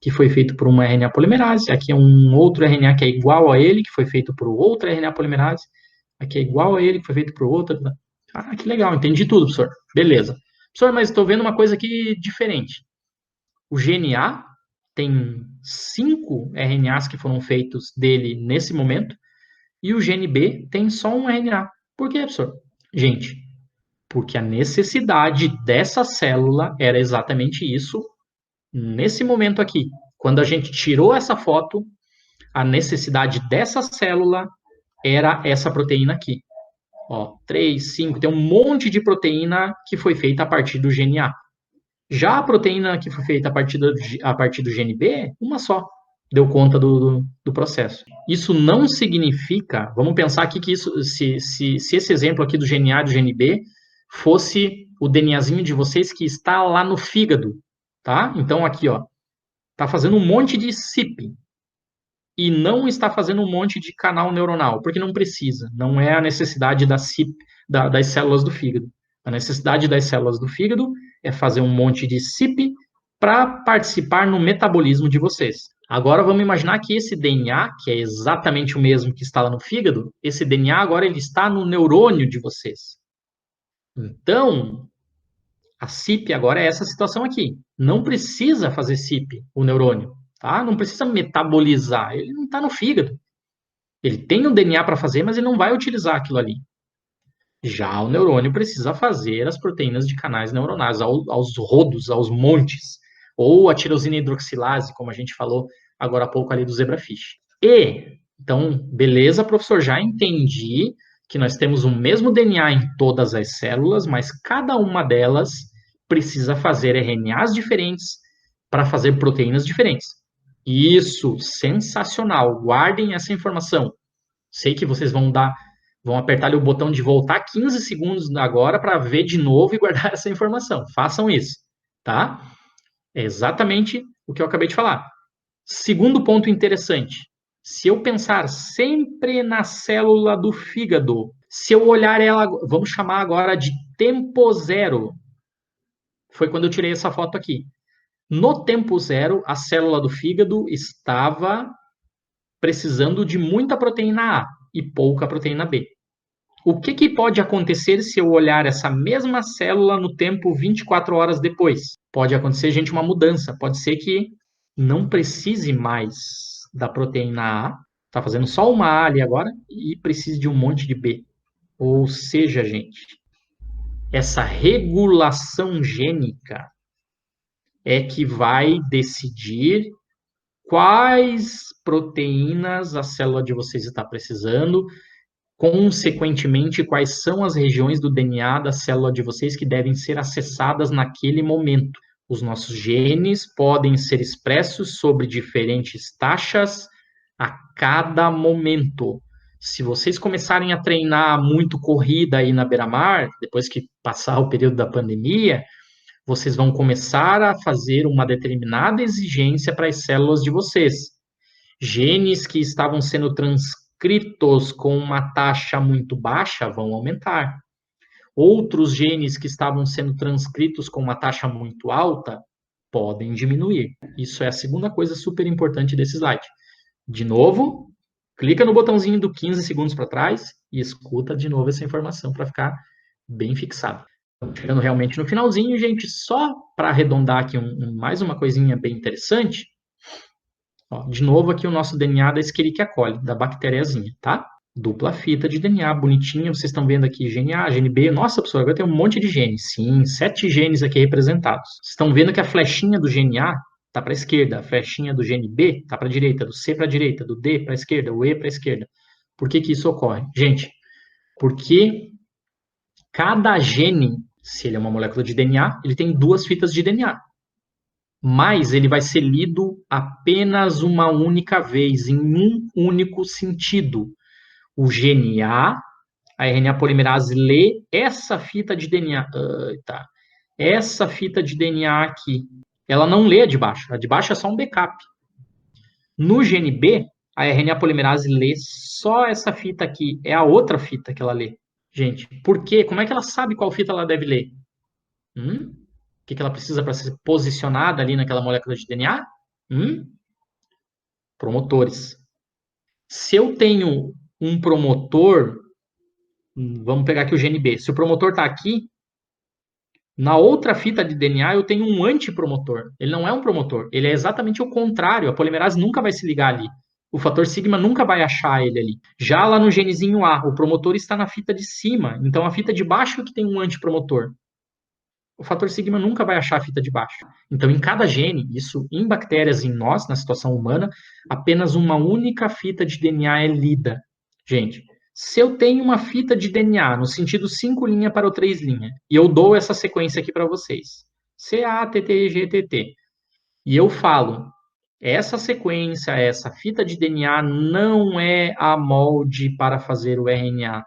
que foi feito por uma RNA polimerase. Aqui é um outro RNA que é igual a ele, que foi feito por outra RNA polimerase. Aqui é igual a ele, que foi feito por outra. Ah, que legal, entendi tudo, professor. Beleza. Professor, mas estou vendo uma coisa aqui diferente. O gene A tem 5 RNAs que foram feitos dele nesse momento, e o gene B tem só um RNA. Por quê, professor? Gente, porque a necessidade dessa célula era exatamente isso, nesse momento aqui. Quando a gente tirou essa foto, a necessidade dessa célula era essa proteína aqui. Ó, 3, 5, tem um monte de proteína que foi feita a partir do gene A. Já a proteína que foi feita a partir do gene B, uma só, deu conta do processo. Isso não significa, vamos pensar aqui que isso, se esse exemplo aqui do gene A e do gene B fosse o DNAzinho de vocês que está lá no fígado, tá? Então aqui, ó, tá fazendo um monte de CIP e não está fazendo um monte de canal neuronal, porque não precisa, não é a necessidade da CIP, das células do fígado. A necessidade das células do fígado é fazer um monte de CIP para participar no metabolismo de vocês. Agora vamos imaginar que esse DNA, que é exatamente o mesmo que está lá no fígado, esse DNA agora ele está no neurônio de vocês. Então, a CIP agora é essa situação aqui. Não precisa fazer CIP, o neurônio, tá? Não precisa metabolizar, ele não está no fígado. Ele tem um DNA para fazer, mas ele não vai utilizar aquilo ali. Já o neurônio precisa fazer as proteínas de canais neuronais, aos rodos, aos montes, ou a tirosina hidroxilase, como a gente falou agora há pouco ali do zebrafish. Então, beleza, professor, já entendi que nós temos o mesmo DNA em todas as células, mas cada uma delas precisa fazer RNAs diferentes para fazer proteínas diferentes. Isso, sensacional. Guardem essa informação. Sei que vocês vão apertar ali o botão de voltar 15 segundos agora para ver de novo e guardar essa informação. Façam isso, tá? É exatamente o que eu acabei de falar. Segundo ponto interessante. Se eu pensar sempre na célula do fígado, se eu olhar ela, vamos chamar agora de tempo zero. Foi quando eu tirei essa foto aqui. No tempo zero, a célula do fígado estava precisando de muita proteína A e pouca proteína B. O que pode acontecer se eu olhar essa mesma célula no tempo 24 horas depois? Pode acontecer, gente, uma mudança. Pode ser que não precise mais da proteína A, está fazendo só uma A ali agora, e precise de um monte de B. Ou seja, gente, essa regulação gênica é que vai decidir quais proteínas a célula de vocês está precisando, consequentemente, quais são as regiões do DNA da célula de vocês que devem ser acessadas naquele momento. Os nossos genes podem ser expressos sobre diferentes taxas a cada momento. Se vocês começarem a treinar muito corrida aí na beira-mar, depois que passar o período da pandemia, vocês vão começar a fazer uma determinada exigência para as células de vocês. Genes que estavam sendo transcritos com uma taxa muito baixa vão aumentar. Outros genes que estavam sendo transcritos com uma taxa muito alta podem diminuir. Isso é a segunda coisa super importante desse slide. De novo, clica no botãozinho do 15 segundos para trás e escuta de novo essa informação para ficar bem fixado. Chegando realmente no finalzinho, gente, só para arredondar aqui mais uma coisinha bem interessante. Ó, de novo aqui o nosso DNA da Escherichia coli, da bactériazinha, tá? Dupla fita de DNA, bonitinha. Vocês estão vendo aqui gene A, gene B. Nossa, professor, agora tem um monte de genes. Sim, 7 genes aqui representados. Vocês estão vendo que a flechinha do gene A está para a esquerda, a flechinha do gene B está para a direita, do C para a direita, do D para a esquerda, o E para a esquerda. Por que isso ocorre? Gente, porque cada gene, se ele é uma molécula de DNA, ele tem 2 fitas de DNA. Mas ele vai ser lido apenas uma única vez, em um único sentido. O gene A RNA polimerase lê essa fita de DNA. Tá. Essa fita de DNA aqui. Ela não lê a de baixo. A de baixo é só um backup. No gene B, a RNA polimerase lê só essa fita aqui. É a outra fita que ela lê. Gente, por quê? Como é que ela sabe qual fita ela deve ler? O que ela precisa para ser posicionada ali naquela molécula de DNA? Promotores. Se eu tenho um promotor, vamos pegar aqui o gene B. Se o promotor está aqui, na outra fita de DNA eu tenho um antipromotor. Ele não é um promotor, ele é exatamente o contrário. A polimerase nunca vai se ligar ali. O fator sigma nunca vai achar ele ali. Já lá no genezinho A, o promotor está na fita de cima. Então a fita de baixo é que tem um antipromotor. O fator sigma nunca vai achar a fita de baixo. Então, em cada gene, isso em bactérias, em nós, na situação humana, apenas uma única fita de DNA é lida. Gente, se eu tenho uma fita de DNA no sentido 5' para o 3', e eu dou essa sequência aqui para vocês, CATTGTT, e eu falo, essa sequência, essa fita de DNA não é a molde para fazer o RNA,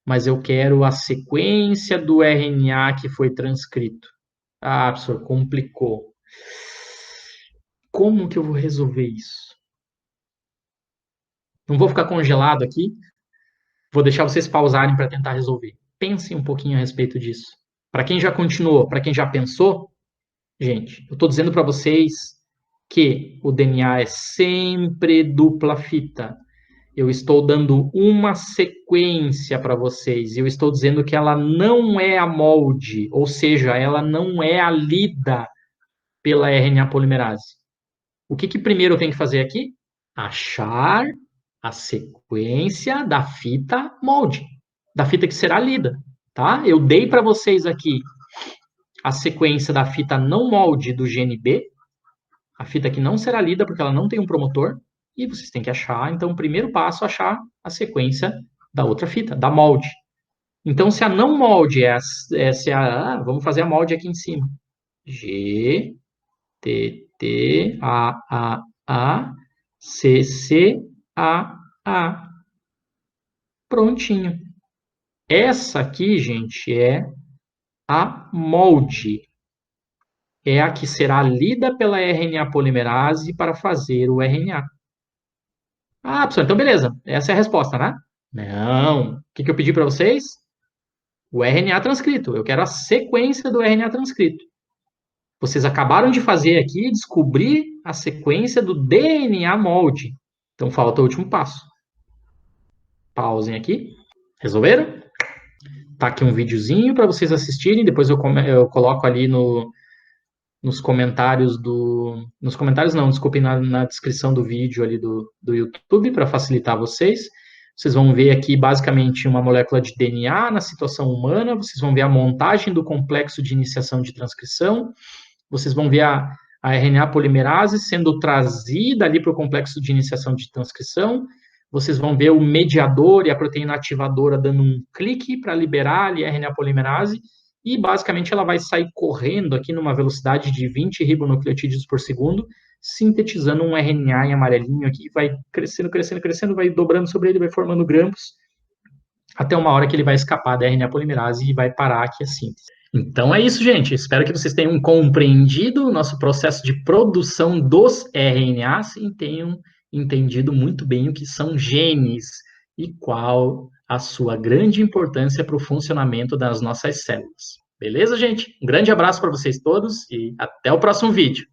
mas eu quero a sequência do RNA que foi transcrito. Ah, professor, complicou. Como que eu vou resolver isso? Não vou ficar congelado aqui. Vou deixar vocês pausarem para tentar resolver. Pensem um pouquinho a respeito disso. Para quem já continuou, para quem já pensou, gente, eu estou dizendo para vocês que o DNA é sempre dupla fita. Eu estou dando uma sequência para vocês. E eu estou dizendo que ela não é a molde, ou seja, ela não é a lida pela RNA polimerase. O que primeiro eu tenho que fazer aqui? Achar a sequência da fita molde, da fita que será lida, tá? Eu dei para vocês aqui a sequência da fita não molde do gene B, a fita que não será lida porque ela não tem um promotor, e vocês têm que achar, então, o primeiro passo é achar a sequência da outra fita, da molde. Então, se a não molde vamos fazer a molde aqui em cima. G, T, T, A, C, C, A. Prontinho. Essa aqui, gente, é a molde. É a que será lida pela RNA polimerase para fazer o RNA. Ah, pessoal, então beleza. Essa é a resposta, né? Não. O que eu pedi para vocês? O RNA transcrito. Eu quero a sequência do RNA transcrito. Vocês acabaram de fazer aqui, descobrir a sequência do DNA molde. Então falta o último passo. Pausem aqui. Resolveram? Tá aqui um videozinho para vocês assistirem, depois eu coloco ali nos comentários nos comentários não, desculpem, na descrição do vídeo ali do YouTube, para facilitar vocês. Vocês vão ver aqui, basicamente, uma molécula de DNA na situação humana, vocês vão ver a montagem do complexo de iniciação de transcrição, vocês vão ver a RNA polimerase sendo trazida ali para o complexo de iniciação de transcrição, vocês vão ver o mediador e a proteína ativadora dando um clique para liberar ali a RNA polimerase, e basicamente ela vai sair correndo aqui numa velocidade de 20 ribonucleotídeos por segundo, sintetizando um RNA em amarelinho aqui, vai crescendo, crescendo, crescendo, vai dobrando sobre ele, vai formando grampos, até uma hora que ele vai escapar da RNA polimerase e vai parar aqui a síntese. Então é isso, gente. Espero que vocês tenham compreendido o nosso processo de produção dos RNAs e tenham entendido muito bem o que são genes e qual a sua grande importância para o funcionamento das nossas células. Beleza, gente? Um grande abraço para vocês todos e até o próximo vídeo.